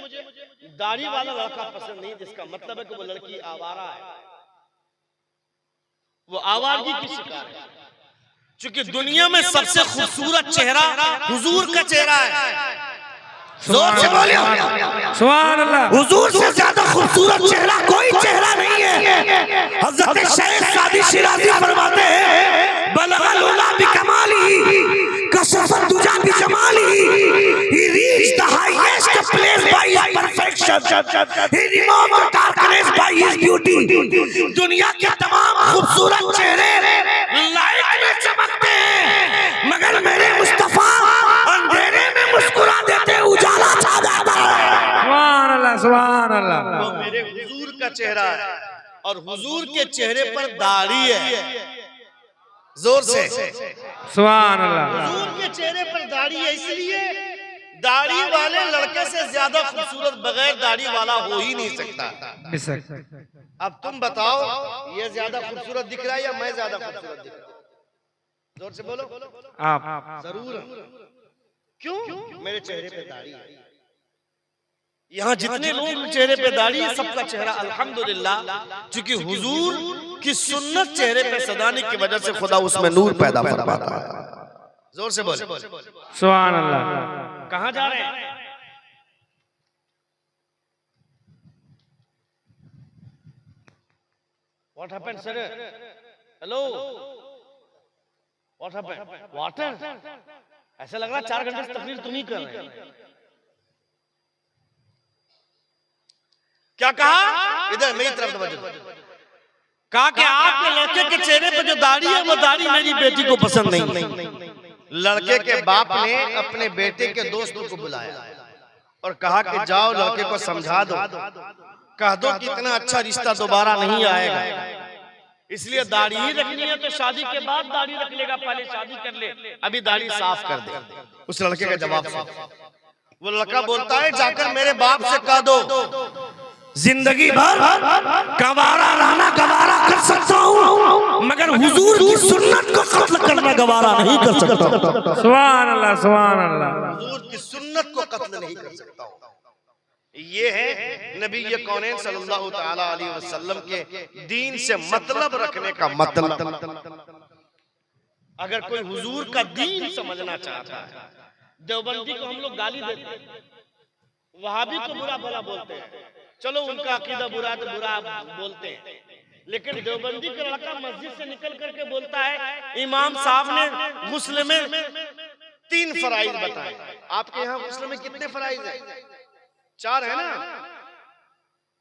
Speaker 1: दाढ़ी वाला लड़का पसंद नहीं, जिसका मतलब है कि वो लड़की आवारा है, वो आवारगी की शिकार है। क्योंकि दुनिया में सबसे खूबसूरत चेहरा हुजूर का चेहरा है। जोर से बोलिए
Speaker 2: सुभान अल्लाह।
Speaker 1: हुजूर से ज्यादा खूबसूरत चेहरा कोई चेहरा नहीं है। हज़रत शेख सादी शिराज़ी फरमाते हैं, बलगल उला बिकमाली कसफत दुजा बिजमाली, he reached the highest place by his perfection, he removed the darkness by his beauty। दुनिया के तमाम खूबसूरत चेहरे लाइट में चमकते हैं, मगर मेरे मुस्तफा अंधेरे में मुस्कुरा देते, उजाला छा जाता है।
Speaker 2: सुभान अल्लाह, सुभान अल्लाह।
Speaker 1: वो मेरे हुजूर का चेहरा है और हुजूर के चेहरे पर दाढ़ी है। जोर से
Speaker 2: सुभान अल्लाह।
Speaker 1: हुजूर के चेहरे पर दाढ़ी है, इसलिए दाढ़ी वाले लड़के से ज्यादा खूबसूरत बगैर दाढ़ी वाला हो ही नहीं सकता। अब तुम बताओ, ये ज्यादा खूबसूरत दिख रहा है या मैं ज्यादा खूबसूरत दिख रहा हूं? जोर से बोलो।
Speaker 2: आप
Speaker 1: जरूर। क्यों? मेरे चेहरे पे दाढ़ी है। यहाँ जितने लोग चेहरे पे दाढ़ी है, सबका चेहरा अल्हम्दुलिल्लाह, क्योंकि हुजूर की सुन्नत चेहरे पे सदाने की वजह से खुदा उसमें नूर पैदा फरमाता है। जोर से बोले
Speaker 2: सुभान अल्लाह।
Speaker 1: कहाँ जा रहे हैं? What happened, sir? Hello. What happened? Water? ऐसा लग रहा है 4 घंटे से तकरीर तुम ही कर रहे हैं। क्या कहा? इधर मेरी तरफ तवज्जो। कहा कि आपके लड़के के चेहरे पर जो दाढ़ी है, वो दाढ़ी मेरी बेटी को पसंद नहीं। लड़के के बाप ने अपने बेटे के दोस्तों को बुलाया और कहा कि जाओ लड़के को समझा दो, कह दो कि इतना अच्छा रिश्ता दोबारा नहीं आएगा, इसलिए दाढ़ी ही रखनी है तो शादी के बाद दाढ़ी रख लेगा, पहले शादी कर ले, अभी दाढ़ी साफ कर दे। उस लड़के का जवाब वो लड़का बोलता है, जाकर मेरे बाप से कह दो जिंदगी भर गवारा रहना गवारा कर सकता हूँ, मगर हुजूर की सुन्नत को कत्ल करना गवारा नहीं कर सकता।
Speaker 2: सुभान अल्लाह, सुभान अल्लाह।
Speaker 1: हुजूर की सुन्नत को कत्ल नहीं कर सकता हूँ। ये है नबी कौनैन सल्लल्लाहु तआला अलैहि वसल्लम के दीन से मतलब रखने का मतलब। अगर कोई हुजूर का दीन समझना चाहता है, देवबंदी को हम लोग गाली देते हैं, वहाबी को बुरा भला बोलते हैं, चलो उनका अकीदा बुरा तो बुरा बोलते हैं, लेकिन देवबंदी का लड़का मस्जिद से निकल करके बोलता है इमाम साहब ने गुस्ल में 3 फराइज बताए। आपके यहाँ गुस्ल में कितने फराइज है? 4 है ना?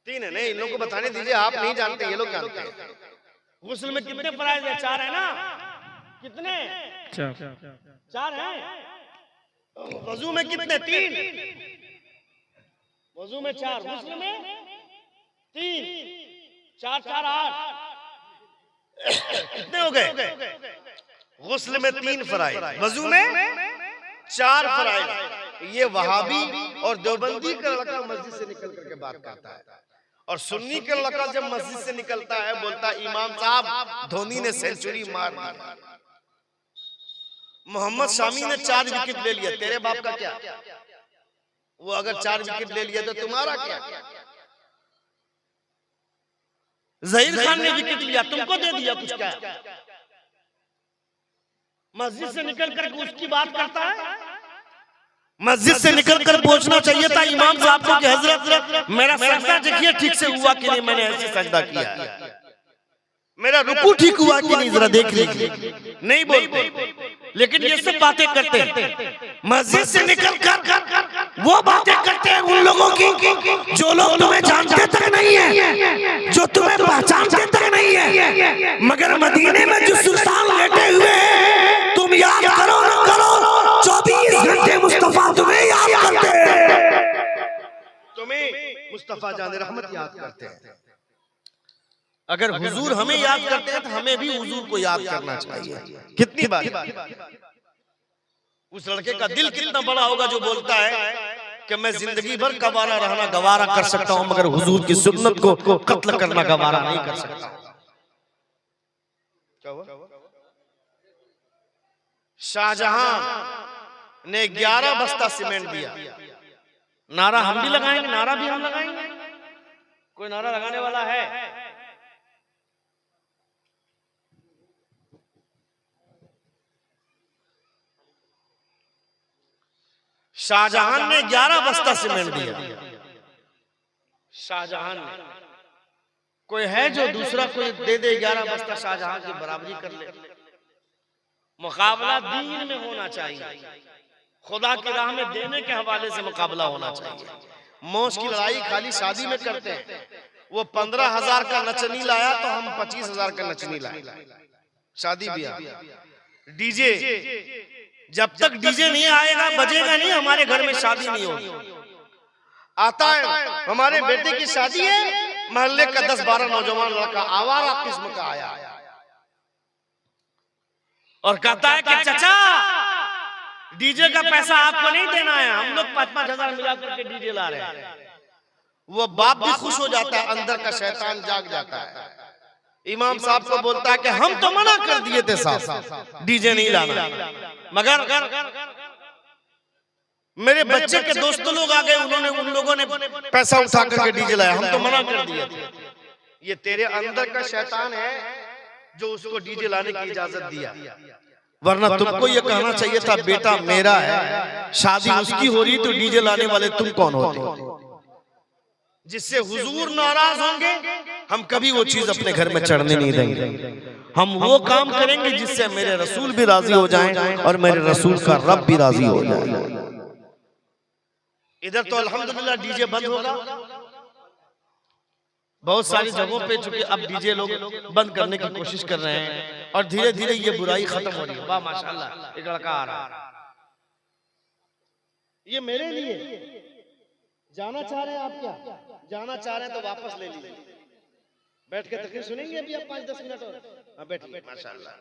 Speaker 1: 3 है? नहीं, इन लोगों को बताने दीजिए, आप नहीं जानते, ये लोग जानते हैं। गुस्ल में कितने फराइज है? 4 है ना? कितने? 4 है। वजू में कितने? 3। वजू में 4, गुस्ल में 3, 4 4 8 कितने हो गए? गुस्ल में 3 फराइज, वजू में 4 फराइज। ये वहाबी और देवबंदी का लड़का मस्जिद से निकल करके बात करता है, और सुन्नी का लड़का जब मस्जिद से निकलता है बोलता है इमाम साहब धोनी ने सेंचुरी मार दी, मोहम्मद शामी ने 4 विकेट ले लिया, तेरे बाप का क्या? वो अगर 4 विकेट ले लिया तो तुम्हारा क्या? जहीर खान ने विकेट लिया, तुमको दे दिया कुछ क्या? मस्जिद से निकल कर उसकी बात करता है। मस्जिद से निकल कर पूछना चाहिए था इमाम साहब को कि हजरत मेरा सजदा देखिए ठीक से हुआ कि नहीं, मैंने ऐसे सजदा किया है, मेरा रुकू ठीक हुआ कि नहीं, जरा देख लीजिए। नहीं बोलते, लेकिन ये सब बातें करते हैं। मस्जिद से निकल कर वो बातें करते हैं उन लोगों की जो लोग तुम्हें जानते तक नहीं है, जो तुम्हें पहचानते तक नहीं है, मगर मदीने में जो सुल्तान लेटे हुए हैं तुम याद करो ना करो, 24 घंटे मुस्तफा तुम्हें याद करते हैं, तुम्हें मुस्तफा जाने रहमत याद करते हैं। अगर हुजूर हमें याद करते हैं तो हमें भी हुजूर को याद करना चाहिए। कितनी बार उस लड़के का दिल कितना बड़ा होगा जो बोलता है कि मैं जिंदगी भर कवारा रहना गवारा कर सकता हूं, मगर हुजूर की सुन्नत को कत्ल करना गवारा नहीं कर सकता। क्या हुआ? शाहजहां ने 11 बस्ता सीमेंट दिया। नारा हम भी लगाएंगे, नारा भी हम लगाएंगे। कोई नारा लगाने वाला है? शाहजहां ने 11 बस्ता सीमेंट दिया। शाहजहां ने, कोई है जो दूसरा कोई दे दे 11 बस्ता शाहजहां की बराबरी कर ले? मुकाबला दीन में होना चाहिए, खुदा की राह में देने के हवाले से मुकाबला होना चाहिए। मौज की लड़ाई खाली शादी में करते हैं। वो 15,000 का नचनी लाया तो हम 25,000 का नचनी लाए। शादी ब्याह डीजे, जब तक डीजे नहीं आएगा बजेगा नहीं, हमारे घर में शादी नहीं होगी। आता है हमारे बेटे की शादी है, मोहल्ले का 10-12 नौजवान लड़का आवारा किस्म का आया और कहता है कि चाचा डीजे का पैसा आपको नहीं देना है, हम लोग 5-5 हजार मिला करके डीजे ला रहे हैं। वो बाप भी खुश हो जाता है, अंदर का शैतान जाग जाता है। इमाम साहब को बोलता है कि हम तो मना कर दिए थे साहब डीजे नहीं लाना, मगर मेरे बच्चे के दोस्तों लोग आ गए, उन लोगों ने पैसा उठा करके डीजे लाया, हम तो मना कर दिए थे। ये तेरे अंदर का शैतान है जो उसको डीजे लाने की इजाजत दिया, वरना तुमको ये कहना चाहिए था बेटा मेरा है, शादी उसकी हो रही तो डीजे लाने वाले तुम कौन होते? जिससे हुजूर नाराज होंगे हम कभी वो चीज अपने घर में चढ़ने नहीं देंगे। हम वो काम करेंगे जिससे मेरे रसूल भी राजी हो जाएं और मेरे रसूल का रब भी राजी हो जाए। इधर तो अल्हम्दुलिल्लाह डीजे बंद होगा, बहुत सारी जगहों पे चूंकि अब डीजे लोग बंद करने की कोशिश कर रहे हैं और धीरे धीरे ये बुराई खत्म हो रही है। वाह माशाल्लाह, एक लड़का आ रहा। ये मेरे लिए जाना चाह रहे हैं आप? क्या जाना चाह रहे हैं तो वापस ले लीजिए, बैठ के तकरीर सुनेंगे अभी आप 5-10 मिनट और। हाँ बैठिए, माशाल्लाह।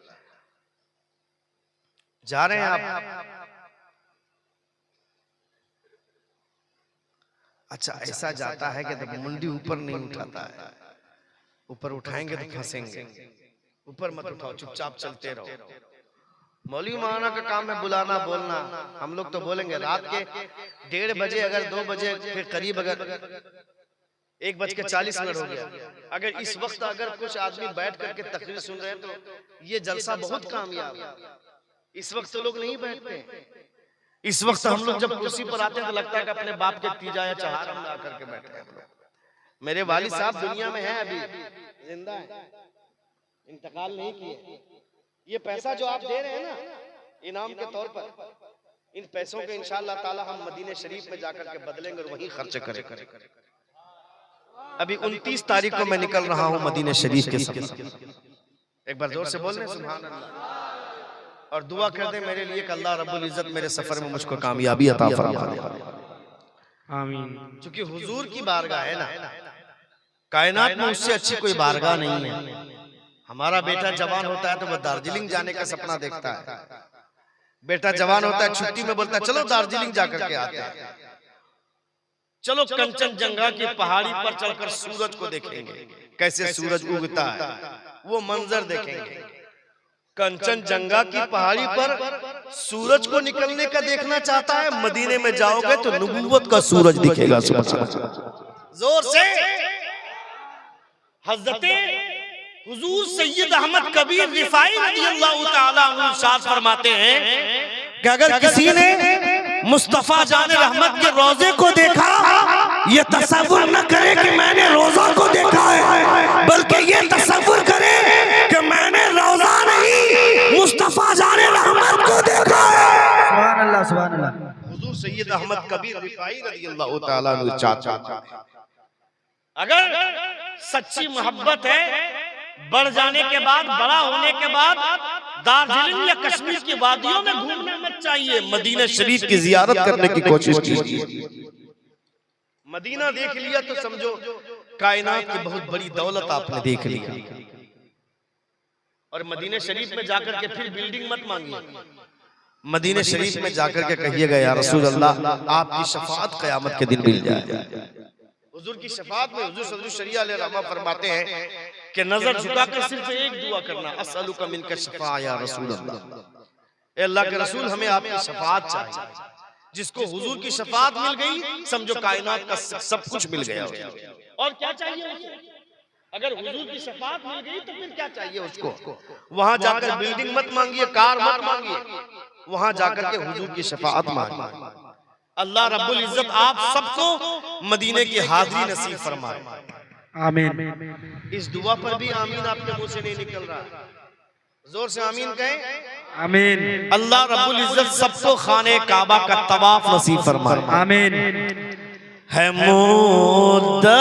Speaker 1: जा रहे हैं आप? अच्छा, ऐसा जाता है कि जब मुंडी ऊपर नहीं उठाता है, ऊपर उठाएंगे तो फंसेंगे। ऊपर मत उठाओ, चुपचाप चलते रहो। मौलवी मौलाना का काम है बुलाना बोलना, हम लोग तो बोलेंगे। रात के 1:30 बजे अगर 2 बजे फिर करीब अगर 1:40 हो गया, अगर इस वक्त अगर कुछ आदमी बैठ करके तकरीर सुन रहे हैं तो ये जलसा बहुत कामयाब। इस वक्त तो लोग नहीं बैठते। इस वक्त हम लोग जब कुर्सी पर आते हैं तो लगता है कि अपने बाप के तीजा या चहार हम ला करके बैठे हैं। मेरे वालिद साहब दुनिया में हैं, अभी जिंदा हैं, इंतकाल नहीं किए। ये पैसा जो आप दे रहे हैं ना इनाम के तौर पर, इन पैसों के इंशाअल्लाह ताला हम मदीने शरीफ में जाकर के बदलेंगे और वहीं खर्च करेंगे। अभी 29 तारीख को मैं निकल रहा हूं मदीने शरीफ के सफर। एक बार जोर से बोलने सुभान अल्लाह, और दुआ कर दे मेरे लिए कि अल्लाह रब्बुल इज्जत मेरे सफर में मुझको कामयाबी अता फरमा दे,
Speaker 2: आमीन।
Speaker 1: क्योंकि हुजूर की बारगाह है ना, कायनात में उससे अच्छी कोई बारगाह नहीं है। हमारा बेटा जवान होता है तो वह दार्जिलिंग जाने का सपना देखता है, बेटा जवान होता है छुट्टी में बोलता है चलो दार्जिलिंग जाकर के आते हैं, चलो कंचनजंगा की पहाड़ी पर चढ़कर सूरज को देखेंगे, कैसे सूरज उगता है वो मंजर देखेंगे। कंचनजंगा की पहाड़ी पर सूरज को निकलने का देखना चाहता है, मदीने में जाओगे तो नबूवत का सूरज दिखेगा। जोर से हज़रत हुजूर सैयद अहमद कबीर रिफाई रज़ियल्लाहु ताला अन्हु इरशाद फरमाते हैं कि अगर किसी ने मुस्तफा जान रहमत के रोजे को देखा, ये तसव्वुर न करे कि मैंने रोजा को देखा है, बल्कि ये तसव्वुर करे कि मैंने रोजा नहीं मुस्तफा जान रहमत को देखा है।
Speaker 3: सुभान अल्लाह, सुभान अल्लाह।
Speaker 1: हुजूर सैयद अहमद कबीर रिफाई रज़ियल्लाहु ताला अन्हु इरशाद, अगर सच्ची मोहब्बत है, बढ़ जाने के बाद, बड़ा होने के बाद दार्जिलिंग या कश्मीर की वादियों में घूमना मत चाहिए, मदीना शरीफ की जियारत करने की कोशिश कीजिए। मदीना देख लिया तो समझो कायनात की बहुत बड़ी दौलत आपने देख लिया। और मदीना शरीफ में जाकर के फिर बिल्डिंग मत मांगिए, मदीना शरीफ में जाकर के कहिएगा या रसूल अल्लाह आपकी शफाअत क़यामत के दिन मिल जाए। हुजूर की शफाअत में हुजूर सल्लल्लाहु अलैहि वसल्लम फरमाते हैं कि नजर झुकाकर सिर्फ एक दुआ करना, अस्अलुका मिनका शफा या रसूल अल्लाह, ए अल्लाह के रसूल हमें आपकी शफाअत चाहिए। जिसको हुजूर की शफाअत मिल गई समझो कायनात का सब कुछ मिल गया। और क्या चाहिए उसे? अगर हुजूर की शफाअत मिल गई तो फिर क्या चाहिए उसको? वहां जाकर बिल्डिंग मत मांगिए, कार मत मांगिए, वहां जाकर के हुजूर की शफाअत मांगिए। अल्लाह रब्बुल इज्जत आप सबको मदीने की हाजिरी नसीब फरमाए,
Speaker 2: आमीन।
Speaker 1: इस दुआ पर भी आमीन आपके मुंह से नहीं निकल रहा, जोर से आमीन कहें।
Speaker 2: आमीन।
Speaker 1: अल्लाह रब्बुल इज्जत सबको खाने काबा का तवाफ नसीब फरमाए,
Speaker 2: आमीन।
Speaker 1: है मुद्दत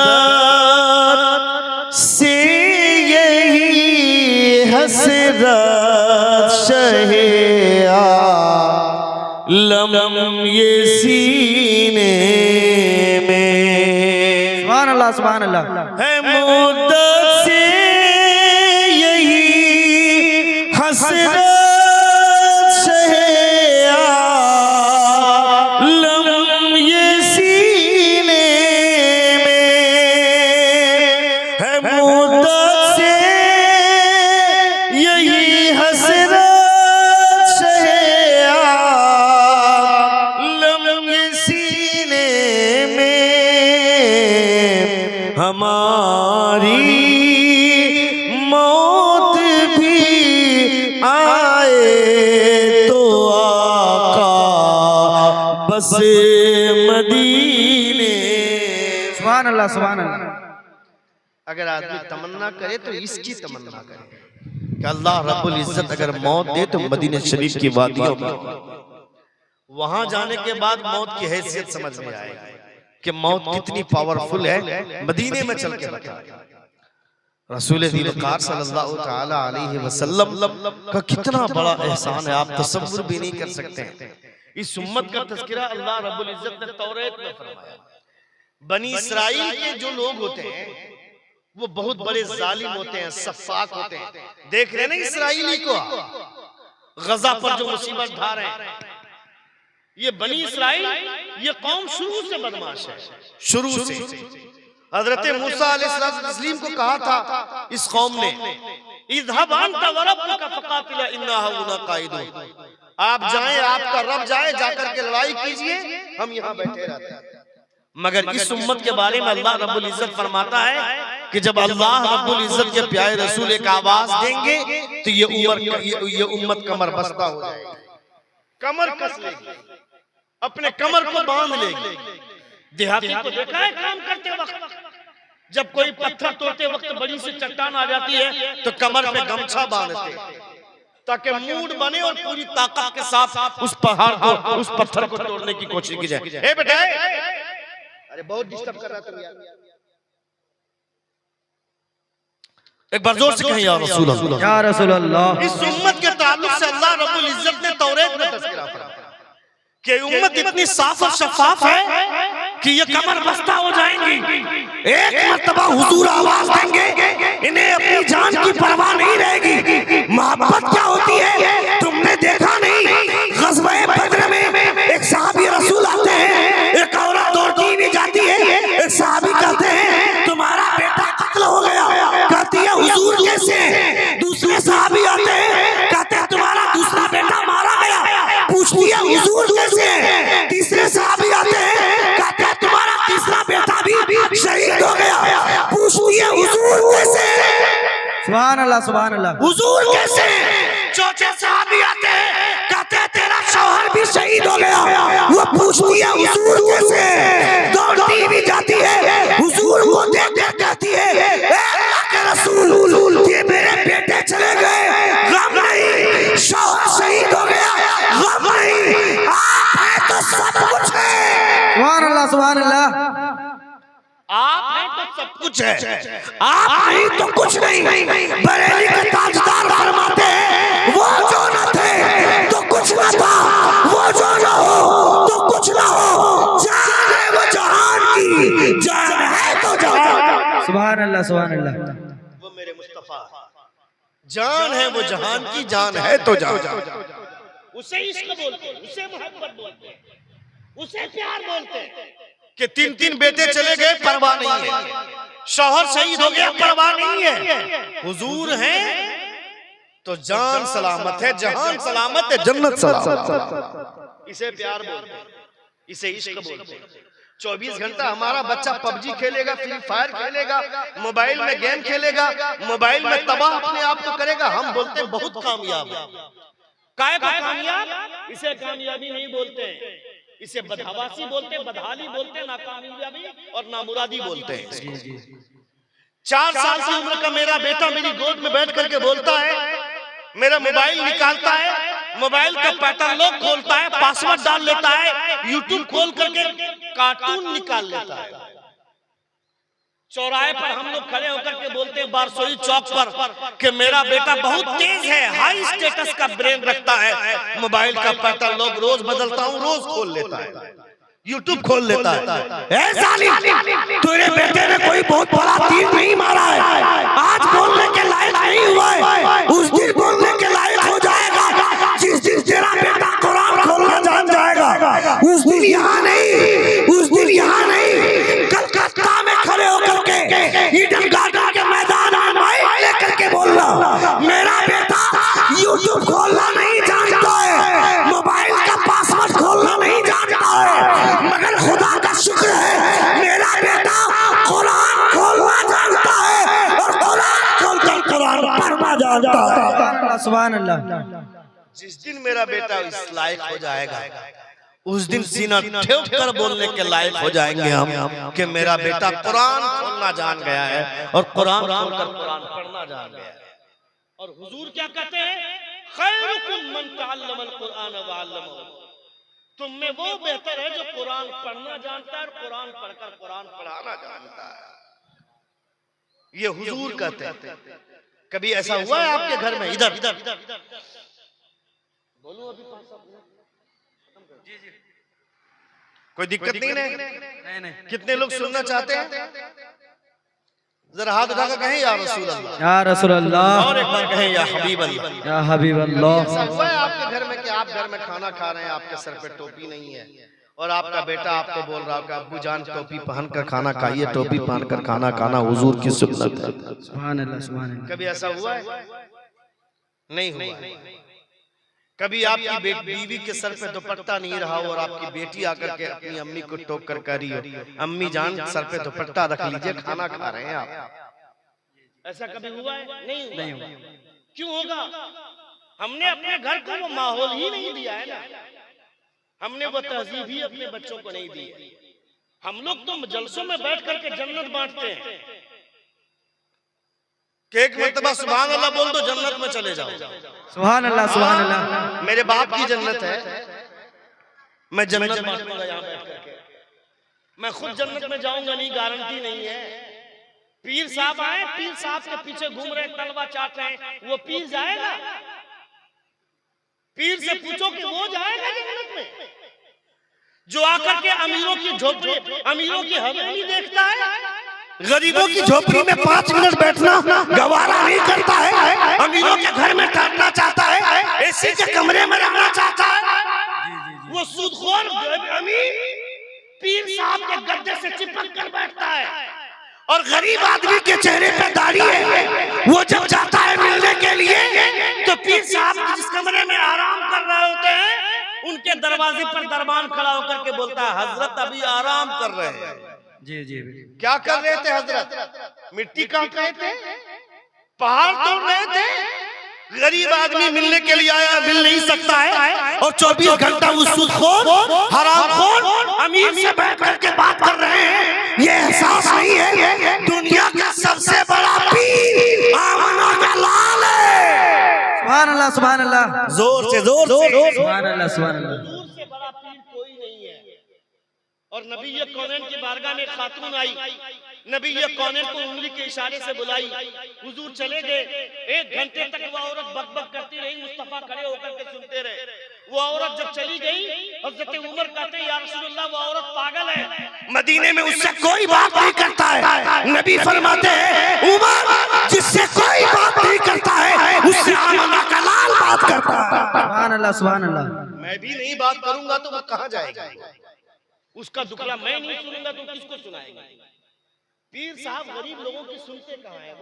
Speaker 1: से यही हसरत शहे आलम ये सीने में,
Speaker 3: सुभान अल्लाह, सुभान अल्लाह।
Speaker 1: है मुद्दत से यही हसरत शहे आलम ये सीने में, है मुद्दत से यही हसरत शहे आलम ये सीने में, हमारी मौत भी आए तो आका बस मदीने।
Speaker 3: सुभान अल्लाह, सुभान अल्लाह।
Speaker 1: अगर आदमी तमन्ना करे तो इसकी तमन्ना करे कि अल्लाह रब्बुल इज्जत अगर मौत दे तो मदीने शरीफ की वादियों में, वहां जाने के बाद मौत की हैसियत समझ में आएगी कि मौत कितनी पावरफुल है। मदीने में चल के बता रसूल दिलकार सल्लल्लाहु ताला अलैहि वसल्लम का कितना बड़ा एहसान है, आप तसव्वुर भी नहीं कर सकते हैं। इस उम्मत का तज़किरा अल्लाह रब्बुल इज्जत ने तौरात में फरमाया। बनी इस्राइल के जो लोग होते हैं वो बहुत बड़े जालिम होते हैं, सफाक होते हैं। देख रहे ना इस्राइली को, गजा पर जो मुसीबत ढा रहे हैं, ये बनी इस्राइल, ये कौम शुरू से बदमाश है, शुरू से। हजरत मूसा अलैहिस्सलाम को कहा था इस कौम ने, इज़हब अंता व रब्बुका फक़ातिला इन्ना हुना क़ाइदून, आप जाएं, आपका रब जाए, जाकर के लड़ाई कीजिए, हम यहाँ बैठे रहते हैं। मगर इस उम्मत के बारे में अल्लाह रब्बुल इज्जत फरमाता है कि जब अल्लाह रब्बुल इज्जत के प्यारे रसूल एक आवाज देंगे तो ये उम्मत कमर बस्ता हो जाएगी, कमर कस लेगी, अपने कमर को बांध लेगी। देहाती को देखा है काम करते वक्त जब कोई पत्थर तोड़ते वक्त बड़ी सी चट्टान आ जाती है तो कमर पे गमछा बांधते ताकि मूड बने और पूरी ताकत के साथ उस पहाड़ को, उस पत्थर को तोड़ने की कोशिश की जाए। ए बेटा, अरे बहुत डिस्टर्ब कर रहा तुम यार। एक बार जोर से कहिए या रसूल अल्लाह,
Speaker 3: या रसूल अल्लाह।
Speaker 1: इस उम्मत के ताल्लुक से अल्लाह रब्बुल इज्जत ने तौरात में तज़किरा फरमाया कि उम्मत इतनी साफ और शफाफ है कि ये कमर बस्ता हो जाएंगी। एक मर्तबा हुजूर आवाज देंगे, इन्हें अपनी जान की परवाह नहीं रहेगी। मोहब्बत क्या होती है तुमने देखा नहीं? ग़ज़वा बद्र में एक सहाबी रसूल आते हैं, एक औरत दौड़ती भी जाती है, एक सहाबी कहते हैं तुम्हारा बेटा कत्ल हो गया। कहती है हुजूर कैसे? दूसरे सहाबी आते हैं, कहते हैं तुम्हारा दूसरा बेटा मारा गया। पूछती है हुजूर कैसे? तीसरे सहाबी आते हैं, कहते हैं तुम्हारा तीसरा बेटा भी शहीद हो गया। पूछती है हुजूर कैसे?
Speaker 3: सुभान अल्लाह, सुभान अल्लाह।
Speaker 1: हुजूर कैसे? चौथे सहाबी आते हैं, कहते हैं तेरा शौहर भी शहीद हो गया। वो पूछती है हुजूर कैसे? दौड़ती भी जाती है, हुजूर को देख कर कहती है ए अल्लाह के रसूल, ये मेरे बेटे चले गए, गम नहीं, शौहर शहीद हो गया, गम नहीं, आप हैं तो सब कुछ है।
Speaker 3: सुभान अल्लाह, सुभान अल्लाह।
Speaker 1: आप हैं तो सब कुछ है, आप नहीं तो कुछ नहीं। बरेली के ताजदार फरमाते हैं वो जो न थे तो कुछ न था, वो जो न हो तो कुछ न हो। जान है वो जहान की, जान है तो जहान।
Speaker 3: सुभान अल्लाह, सुभान अल्लाह।
Speaker 1: वो मेरे मुस्तफा, जान है वो जहान की, जान है तो जहान। उसे इश्क बोलते हैं, उसे मोहब्बत बोलते हैं, उसे प्यार बोलते हैं कि तीन तीन बेटे चले गए परवाह नहीं है, शौहर शहीद हो गया परवाह नहीं है। हुजूर हैं तो जान सलामत है, जहान सलामत है, जन्नत सलामत। इसे प्यार बोलते हैं, इसे इश्क बोलते हैं। 24 घंटा हमारा बच्चा पबजी खेलेगा, फ्री फायर खेलेगा, मोबाइल में गेम खेलेगा, मोबाइल में तबाह अपने आप को करेगा। हम बोलते हैं बहुत कामयाब है। काय कामयाब? इसे कामयाबी नहीं बोलते हैं, इसे बदहवासी बोलते हैं, बदहाली बोलते हैं, नाकामयाबी और नामुरादी बोलते हैं। 4 साल की उम्र का मेरा बेटा मेरी गोद में बैठ करके बोलता है, मेरा मोबाइल निकालता है, मोबाइल का पैटर्न लॉक खोलता है, पासवर्ड डाल लेता है, यूट्यूब खोल करके कार्टून निकाल लेता है। चौराहे पर हम लोग खड़े होकर के बोलते हैं बारसोई चौक पर कि मेरा बेटा बहुत तेज है, हाई स्टेटस का ब्रेन रखता है, मोबाइल का पैटर्न लॉक रोज बदलता हूँ, रोज खोल लेता है, यूट्यूब खोल लेता है। ए साली, तेरे बेटे ने कोई बहुत बड़ा तीर नहीं मारा है, आज बोलने के लायक नहीं हुआ है, उस दिन बोलने के लायक हो जाएगा जिस दिन तेरा बेटा कुरान खोलना जान जाएगा। उस दिन यहाँ नहीं, उस दिन यहाँ नहीं, कलकत्ता में खड़े होकर के ईडन गार्डन के मैदान में माइक लेकर के बोलना मेरा बेटा यूट्यूब खोलना नहीं जानता है, मोबाइल का पासवर्ड खोलना नहीं जानता है, मगर खुदा का शुक्र है मेरा बेटा कुरान खोलना जानता है और कुरान खोलकर कुरान पढ़ना जानता है।
Speaker 3: सुभान अल्लाह।
Speaker 1: जिस दिन मेरा बेटा इस लायक हो जाएगा, उस दिन सीना ठोक कर बोलने के लायक हो जाएंगे हम कि मेरा बेटा कुरान खोलना जान गया है और कुरान खोलकर कुरान पढ़ना जान गया है। और हुजूर क्या कहते हैं? खैरुकुम मन तअल्लमल कुरान व अल्लमहु। तुम में वो बेहतर है जो कुरान पढ़ना जानता है और कुरान पढ़कर कुरान पढ़ाना जानता है। ये हुजूर कहते हैं। कभी ऐसा हुआ है आपके घर में? इधर बोलो अभी कोई दिक्कत नहीं है? कितने लोग सुनना चाहते हैं? जरा हाथ उठाकर कहें या रसूल अल्लाह,
Speaker 3: या रसूल अल्लाह।
Speaker 1: और एक बार कहें या हबीब अल्लाह।
Speaker 3: या हबीब अल्लाह।
Speaker 1: ऐसा हुआ है आपके घर में कि आप घर में खाना खा रहे हैं, आपके सर पे टोपी नहीं है और आपका बेटा आपको बोल रहा है कि अब्बू जान टोपी पहनकर खाना खाइए, टोपी पहनकर खाना खाना हुजूर की सुन्नत है।
Speaker 3: सुभान अल्लाह, सुभान अल्लाह।
Speaker 1: कभी ऐसा हुआ है? नहीं हुआ। कभी आपकी बीवी के सर पे दुपट्टा नहीं रहा और आपकी बेटी आकर के अपनी अम्मी को टोक कर कह रही हो अम्मी जान सर पे दुपट्टा रख लीजिए, खाना खा रहे हैं आप। ऐसा कभी हुआ है? नहीं हुआ। क्यों होगा? हमने अपने घर को वो माहौल ही नहीं दिया है ना, हमने वो तहजीब ही अपने बच्चों को नहीं दी है। हम लोग तो जलसों में बैठ करके जन्नत बांटते हैं कि एक मर्तबा सुभान अल्लाह बोल दो जन्नत में चले जाओ।
Speaker 3: सुभान अल्लाह, सुभान अल्लाह।
Speaker 1: मेरे बाप की जन्नत है, मैं जन्नत बांटूंगा यहाँ बैठ करके। मैं खुद जन्नत में जाऊंगा नहीं, गारंटी नहीं है। पीर साहब आए, पीर साहब के पीछे घूम रहे, तलवा चाट रहे हैं, वो पीर जाएगा? पीर से पूछो कि वो जाएगा जन्नत में? जो आकर के अमीरों की झोपड़ी, अमीरों की हवेली देखता है, गरीबों की झोपड़ी में 5 मिनट बैठना गवारा नहीं करता है, अमीरों के घर में ठहरना चाहता है, एसी के कमरे में रहना चाहता है, वो सूदखोर अमीर पीर साहब के गद्दे से चिपक कर बैठता है। और गरीब आदमी के चेहरे पे दाढ़ी है, वो जब जाता है मिलने के लिए तो पीर साहब जिस कमरे में आराम कर रहे होते हैं उनके दरवाजे पर दरबान खड़ा होकर के बोलता है, हजरत अभी आराम कर रहे हैं।
Speaker 3: जी जी।
Speaker 1: क्या कर रहे थे हजरत? मिट्टी काट रहे थे, पहाड़ तोड़ रहे थे। गरीब आदमी मिलने के लिए आया, मिल नहीं सकता है, और 24 घंटा उस सूदखोर, हरामखोर अमीर से बैठ करके बात कर रहे हैं। ये एहसास नहीं है दुनिया का सबसे बड़ा पीर आमना का लाल है।
Speaker 3: सुभान अल्लाह, सुभान अल्लाह।
Speaker 1: जोर से
Speaker 3: सुभान अल्लाह, सुभान अल्लाह।
Speaker 1: हुजूर से बड़ा पीर कोई नहीं है। और नबी ये कौनैन की बारगाह में खातून आई, नबी ये कौनैन को उंगली के इशारे से बुलाई, हुजूर चले गए। 1 घंटे तक वो औरत बकबक करती रही, मुस्तफा खड़े होकर के सुनते रहे। वो औरत जब चली गई, हज़रत उमर कहते हैं, या रसूलल्लाह वो औरत पागल है, मदीने में उससे कोई बात नहीं करता है। नबी फरमाते हैं, उमर जिससे कोई बात नहीं करता है उससे आमना का लाल बात करता है।
Speaker 3: सुभान अल्लाह, सुभान अल्लाह।
Speaker 1: मैं भी नहीं बात करूंगा तो वो कहां जाएगा? उसका दुखड़ा मैं नहीं सुनूंगा तो किसको सुनाएगा? पीर साहब गरीब लोगों की सुनते कहां है?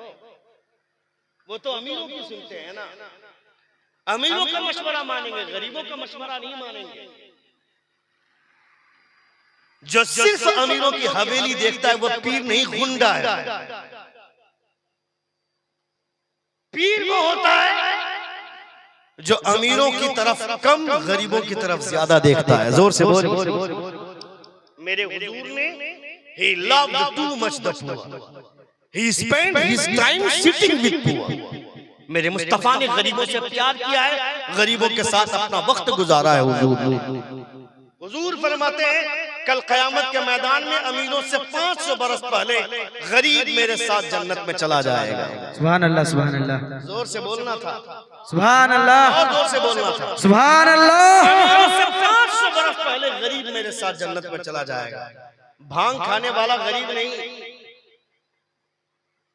Speaker 1: वो तो अमीरों की सुनते हैं ना। अमीरों का मशवरा मानेंगे, गरीबों का मशवरा नहीं मानेंगे। जो सिर्फ अमीरों की हवेली देखता है वो पीर नहीं, गुंडा है। पीर वो होता है जो अमीरों की तरफ कम, गरीबों की तरफ ज्यादा देखता है। जोर से बोल। मेरे हुजूर ने he loved too much the poor, he spent his time sitting with poor। मेरे मुस्तफा ने गरीबों से प्यार किया है, गरीबों के साथ अपना वक्त गुजारा है। हुजूर फरमाते हैं, कल क़यामत के मैदान में अमीरों से 500 बरस पहले गरीब मेरे साथ जन्नत में चला जाएगा।
Speaker 3: सुभान अल्लाह, सुभान अल्लाह।
Speaker 1: जोर से बोलना था,
Speaker 3: सुभान अल्लाह,
Speaker 1: और जोर से बोलना था।
Speaker 3: सुभान अल्लाह।
Speaker 1: अमीरों से 500 बरस पहले गरीब मेरे साथ जन्नत में चला जाएगा। भांग खाने वाला गरीब नहीं,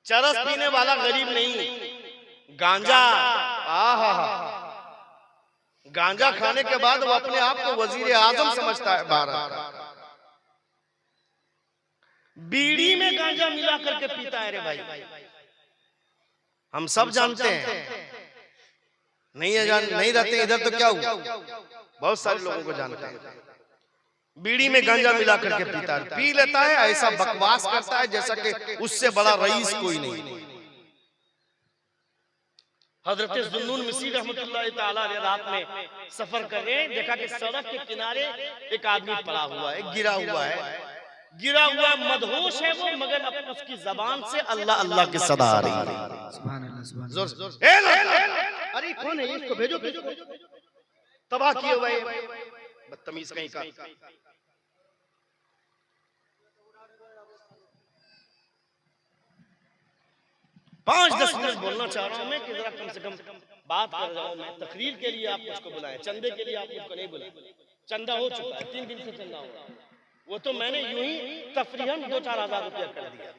Speaker 1: चरस पीने वाला गरीब नहीं, गांजा, आहा, गांजा खाने के बाद वो अपने आप को वजीर आजम समझता है भारत का। बीड़ी में गांजा मिला करके पीता है रे भाई। हम सब जानते हैं, नहीं रहते इधर तो क्या हुआ, बहुत सारे लोगों को जानते हैं। बीड़ी में गांजा मिला करके पीता है, पी लेता है, ऐसा बकवास करता है जैसा कि उससे बड़ा रईस कोई नहीं। हजरत जुन्नून मिस्री रहमतुल्लाह ताला अलैह रात में सफर कर रहे हैं, देखा कि सड़क के किनारे एक आदमी पड़ा हुआ है, गिरा हुआ है, मदहोश है वो, मगर अब उसकी जबान से अल्लाह अल्लाह की सदा आ रही है।
Speaker 3: सुभान अल्लाह, सुभान
Speaker 1: जोर से। अरे कौन है, इसको भेजो, तबाह किए हुए बदतमीज कहीं का। 5-10 मिनट बोलना चाह रहा हूं मैं कि जरा कम से कम बात कर रहा हूं मैं। तकरीर के लिए आप मुझको बुलाएं, चंदे के लिए आप मुझको नहीं बुलाएं। चंदा हो चुका है, 3 दिन से चंदा हो रहा है, वो तो मैंने यूं ही तफरीहन 2-4 हज़ार रुपया कर दिया।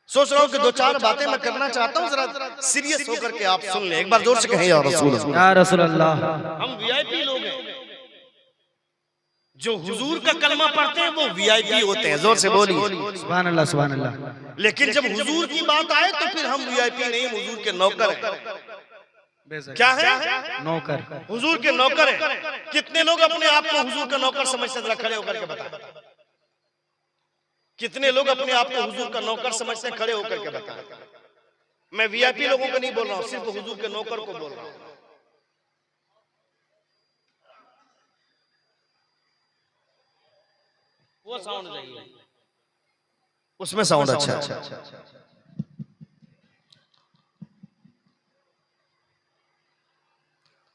Speaker 1: सोच रहा हूं कि 2-4 बातें मैं करना चाहता हूं, जरा सीरियस होकर के आप सुन लें। एक बार जोर से कहें या रसूल अल्लाह,
Speaker 3: या रसूल अल्लाह।
Speaker 1: हम वीआईपी लोग हैं, जो हुजूर का कलमा पढ़ते हैं वो वीआईपी होते हैं। जोर से बोलिए
Speaker 3: सुभान अल्लाह, सुभान अल्लाह।
Speaker 1: लेकिन जब हुजूर की बात आए तो फिर हम वीआईपी नहीं, हुजूर के नौकर हैं। क्या है?
Speaker 3: नौकर।
Speaker 1: हुजूर के नौकर हैं। कितने लोग अपने आप को हुजूर का नौकर समझते हैं? खड़े होकर के बताएं, कितने लोग अपने आप को हुजूर का नौकर समझते हैं? खड़े होकर के बताएं। मैं वीआईपी लोगों को नहीं बोल रहा हूं, सिर्फ हुजूर के नौकर को बोल रहा हूं। वो साउंड चाहिए, उसमें साउंड अच्छा है।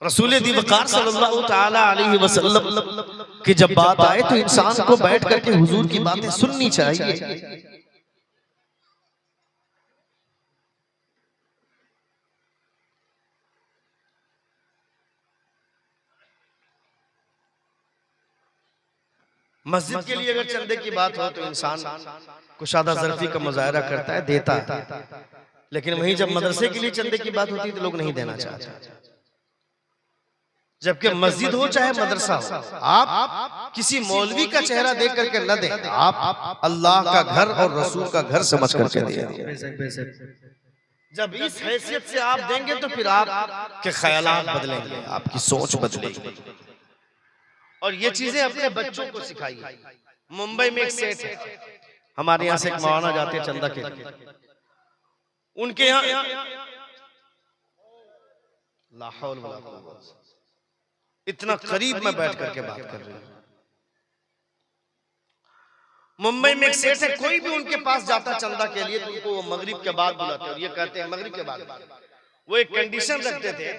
Speaker 1: रसूल दी वक़ार सल्लल्लाहु ताला अलैहि वसल्लम की जब बात आए तो इंसान को बैठ करके हुजूर की बातें सुननी चाहिए। मस्जिद के लिए अगर चंदे की बात हो तो इंसान कुशादा ज़र्फी का मुजाहरा करता है, देता है, लेकिन वहीं जब मदरसे के लिए चंदे की बात होती है तो लोग नहीं देना चाहते। जबकि मस्जिद हो चाहे मदरसा हो, आप किसी मौलवी का चेहरा देख करके न दें, आप अल्लाह का घर और रसूल का घर समझ करके दें। जब इस हैसियत से आप देंगे तो फिर आपके ख्यालात बदलेंगे, आपकी सोच बदलेगी। और ये चीजें अपने बच्चों को सिखाइए। मुंबई में एक सेठ है, हमारे यहाँ से एक मौलाना जाते हैं चंदा के लिए, उनके यहाँ लाहौल वाला इतना करीब में बैठ करके बात कर रही हूँ। मुंबई में एक सेठ है, कोई भी उनके पास जाता चंदा के लिए तो उनको वो मगरिब के बाद बुलाते हैं, और ये कहते हैं मगरिब के बाद। वो एक कंडीशन रखते थे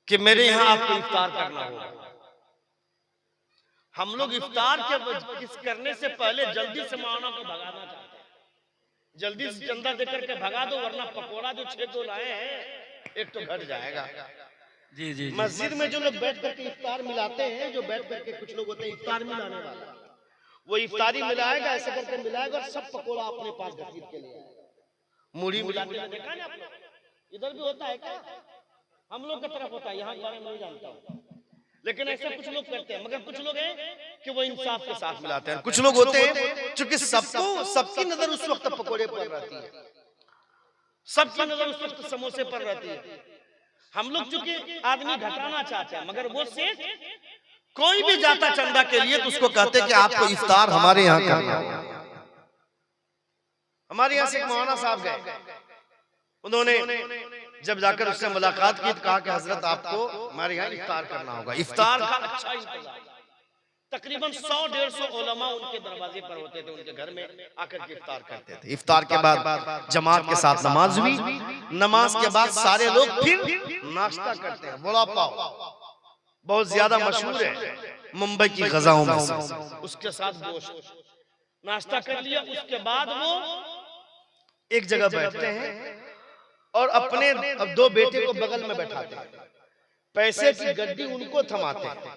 Speaker 1: कि मेरे यहाँ आपको इफ्तार करना होगा। हम लोग इफ्तार के करने से पहले जल्दी से मौलाना को भगाना चाहते हैं, जल्दी से चंदा देकर के भगा दो, वरना पकोड़ा जो 6 लाए हैं एक तो घट जाएगा। जी। मस्जिद में जो लोग बैठ करके इफ्तार मिलाते हैं, जो बैठ करके कुछ लोग होते हैं इफ्तार मिलाने वाले, वो इफ्तारी मिलाएगा, ऐसे करके मिलाएगा और सब पकोड़ा अपने पास घसीट के लिए आएगा। मुड़ी मिलाते हैं, देखा ना आप लोग? इधर भी होता है क्या? हम लोग की तरफ होता है, यहाँ बारे में नहीं जानता हूँ, लेकिन ऐसा कुछ लोग करते हैं। मगर कुछ लोग हैं कि वो इंसाफ के साथ मिलाते हैं, कुछ लोग होते हैं चूंकि सबकी नजर उस वक्त पकोड़े पर रहती है, सबकी नजर उस वक्त समोसे पर रहती है। हम लोग चूंकि आदमी घटाना चाहते हैं, मगर वो सेठ कोई भी जाता चंदा के लिए तो उसको कहते हैं कि आपको इफ्तार हमारे यहाँ करना होगा। हमारे यहाँ से एक मौलाना साहब गए, उन्होंने जब जाकर उससे मुलाकात की तो कहा कि हजरत आपको हमारे यहाँ इफ्तार करना होगा। इफ्तार का अच्छा इंतजाम, तकरीबन 100-150 उलमा उनके दरवाजे पर होते थे, उनके घर में आकर के इफ्तार करते थे। इफ्तार के बाद जमात के साथ नमाज हुई, नमाज के बाद सारे लोग फिर नाश्ता करते हैं। वड़ा पाव बहुत ज्यादा मशहूर है मुंबई की गजाओं में से, उसके साथ गोश्त। नाश्ता कर लिया, उसके बाद वो एक जगह बैठते हैं और अपने अब 2 बेटे को बगल में बैठाते हैं, पैसे की गड्डी उनको थमाते हैं,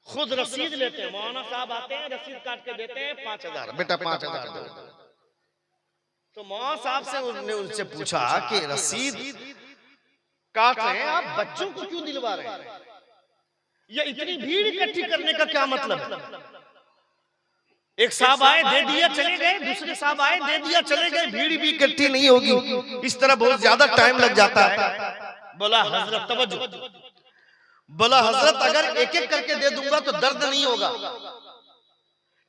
Speaker 1: खुद रसीद लेते हैं। मौलाना साहब आते हैं, रसीद काट के देते हैं 5000, बेटा 5000 दो। तो मौलाना साहब से उनसे पूछा कि रसीद काट रहे हैं आप, बच्चों को क्यों दिलवा रहे हैं? ये इतनी भीड़ इकट्ठी करने का क्या मतलब है? एक साहब आए दे दिया चले गए, दूसरे साहब आए दे दिया चले गए, भीड़ भी इकट्ठी नहीं होगी, इस तरह बहुत ज्यादा टाइम लग जाता है। बोला हजरत तवज्जो, बोला हजरत अगर एक एक करके दे दूंगा तो दर्द नहीं होगा,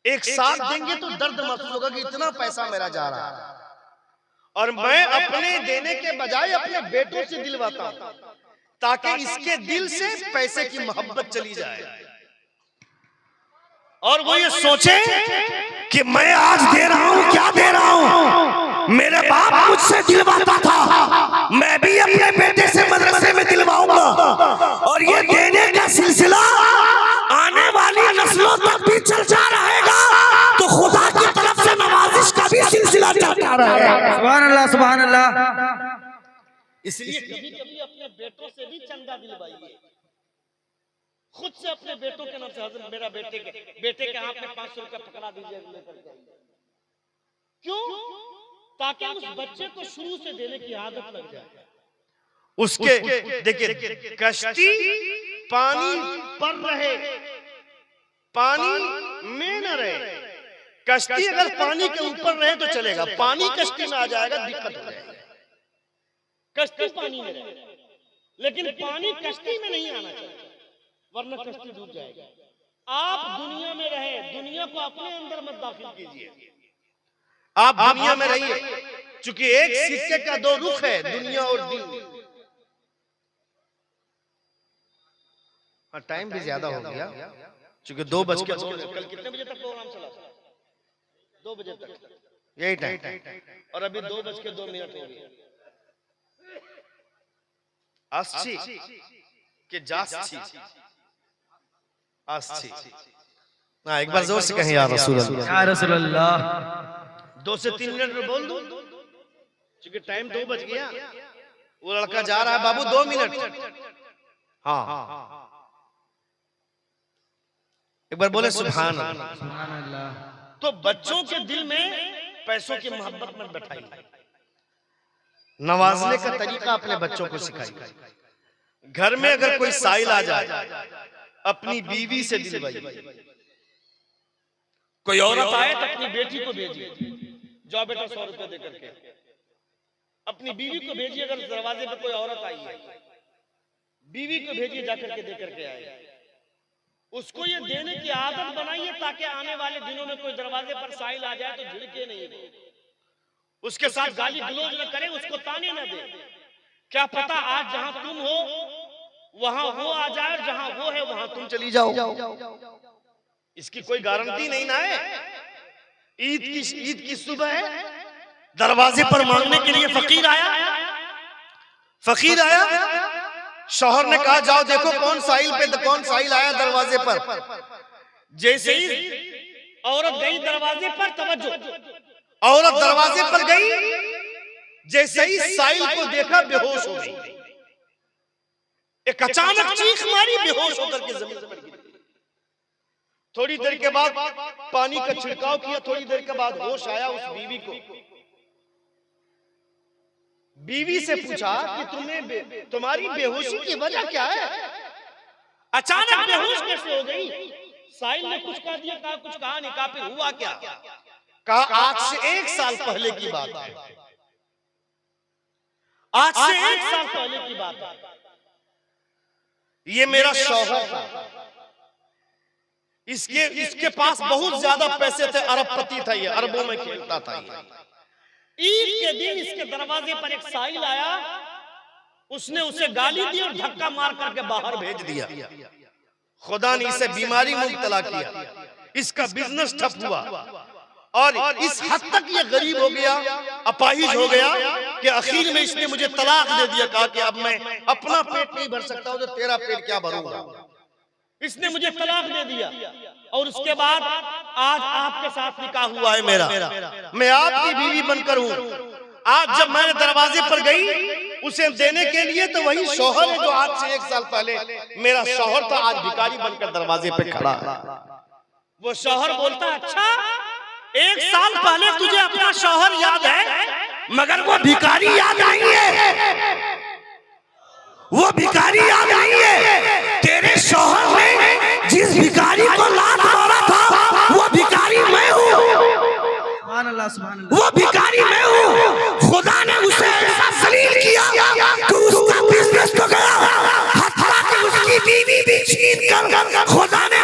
Speaker 1: एक साथ देंगे तो दर्द महसूस होगा कि इतना पैसा मेरा जा रहा है, और मैं अपने देने के बजाय अपने बेटों से दिलवाता हूं ताकि इसके दिल से पैसे की मोहब्बत चली जाए, और वो ये सोचे कि मैं आज दे रहा हूं, क्या दे रहा हूं, मेरे बाप मुझसे दिलवाता था, मैं भी अपने बेटे से मदरसे में दिलवाऊंगा, और ये देने का सिलसिला आने वाली नस्लों तक भी चलता रहेगा, तो खुदा की तरफ से नवाजिश का भी सिलसिला चलता रहेगा।
Speaker 3: सुभान अल्लाह, सुभान अल्लाह।
Speaker 1: इसलिए कभी-कभी अपने बेटों से भी चंदा दिलवाइए, खुद से अपने बेटों के नाम से, हजरत मेरा बेटे के हाथ में 500 रुपया पकड़ा दीजिए लेकर जाइए। क्यों? ताकि उस बच्चे को शुरू से देने की आदत लग जाए। उसके देखिए कश्ती पानी पर रहे, पानी में न रहे। कश्ती अगर पानी के ऊपर रहे तो चलेगा, पानी कश्ती में आ जाएगा दिक्कत हो जाएगी। कश्ती पानी में रहे, लेकिन पानी कश्ती में नहीं आना चाहिए, वरना कश्ती डूब जाएगी। आप दुनिया में रहे, दुनिया को अपने अंदर मत दाखिल कीजिए, आप दुनिया में रहिए, क्योंकि एक सिक्के का 2 रुख है, दुनिया और दीन। टाइम भी ज्यादा हो गया, चूंकि 2:02 कल कितने बजे तक प्रोग्राम चला था? 2 बजे तक, यही टाइम, और अभी 2:02 हो गए। আসছি कि जास्ती আসছি ना, एक बार जोर से कहें या रसूल अल्लाह।
Speaker 3: या रसूल अल्लाह।
Speaker 1: 2 से 3 मिनट में बोल दूं, क्योंकि टाइम 2 बज गया। वो लड़का जा रहा है, बाबू 2 मिनट। हाँ, एक बार बोले सुभान अल्लाह।
Speaker 3: सुभान अल्लाह।
Speaker 1: तो बच्चों के दिल में पैसों की मोहब्बत मत बैठाइए, नवाजने का तरीका अपने बच्चों को सिखाइए। घर में अगर कोई साइल आ जाए, अपनी बीवी से दिलवाइए। कोई औरत आए तो अपनी बेटी को भेजिए, जाओ बेटा 100 रुपए दे करके। अपनी बीवी को भेजिए, अगर दरवाजे पे कोई औरत आई है, बीवी को भेजिए जाकर के दे करके आए। उसको ये देने की आदत बनाइए, ताकि आने वाले दिनों में कोई दरवाजे पर साइल आ जाए तो झिड़के नहीं, उसके साथ गाली गलौज न करे, उसको ताने न दे। क्या पता आज जहां तुम हो वहां वो आ जाए, और जहां वो है वहां तुम चली जाओ। इसकी कोई गारंटी नहीं ना है। ईद की सुबह है, दरवाजे पर मांगने के लिए फकीर आया। शौहर ने कहा जाओ देखो कौन साइल आया दरवाजे पर। जैसे ही औरत गई दरवाजे पर, तवज्जो, औरत दरवाजे पर गई, जैसे ही साइल को देखा बेहोश हो गई। एक अचानक चीख मारी, बेहोश होकर के जमीन पर गिरी। थोड़ी देर के बाद पानी का छिड़काव किया, थोड़ी देर के बाद होश आया उस बीवी को। बीवी से पूछा कि तुम्हारी बेहोशी की वजह क्या है? अचानक बेहोश कैसे हो गई? साहिल ने कुछ कह दिया, कहा कुछ कहा नहीं, कहा फिर हुआ क्या? कहा आज से 1 साल पहले की बात है। आज से 1 साल पहले की बात है। ये मेरा शौहर था, इसके पास बहुत ज्यादा पैसे थे, अरबपति था, ये अरबों में खेलता था। ईद के दिन इसके दरवाजे पर एक साहिल आया, उसने उसे गाली दी और धक्का मार करके बाहर भेज दिया। खुदा ने इसे बीमारी मुब्तला किया, इसका बिजनेस ठप हुआ, और इस हद तक ये गरीब हो गया, अपाहिज हो गया कि आखिर में इसने मुझे तलाक दे दिया। कहा कि अब मैं अपना पेट नहीं भर सकता हूं, तो तेरा पेट क्या भरूंगा। इसने मुझे तलाक दे दिया, और उसके बाद आज आपके साथ निकाह हुआ है मेरा, मैं आपकी बीवी बनकर हूं। आज जब मैंने दरवाजे पर गई उसे देने के लिए, तो वही शौहर है जो आज से 1 साल पहले मेरा शौहर था, आज भिखारी बनकर दरवाजे पे खड़ा। वो शौहर बोलता, अच्छा 1 साल पहले तुझे अपना शौहर याद है, मगर वो भिखारी याद नहीं है, वो भिखारी याद नहीं है। तेरे शौहर ने जिस भिखारी को लात मारा था, वो भिखारी मैं हूँ।
Speaker 3: सुभान अल्लाह, सुभान अल्लाह।
Speaker 1: वो भिखारी मैं हूँ। खुदा ने उसे ऐसा जलील किया कि उसका बिजनेस तो गया, हत्ता कि उसकी बीवी भी छीन कर खुदा ने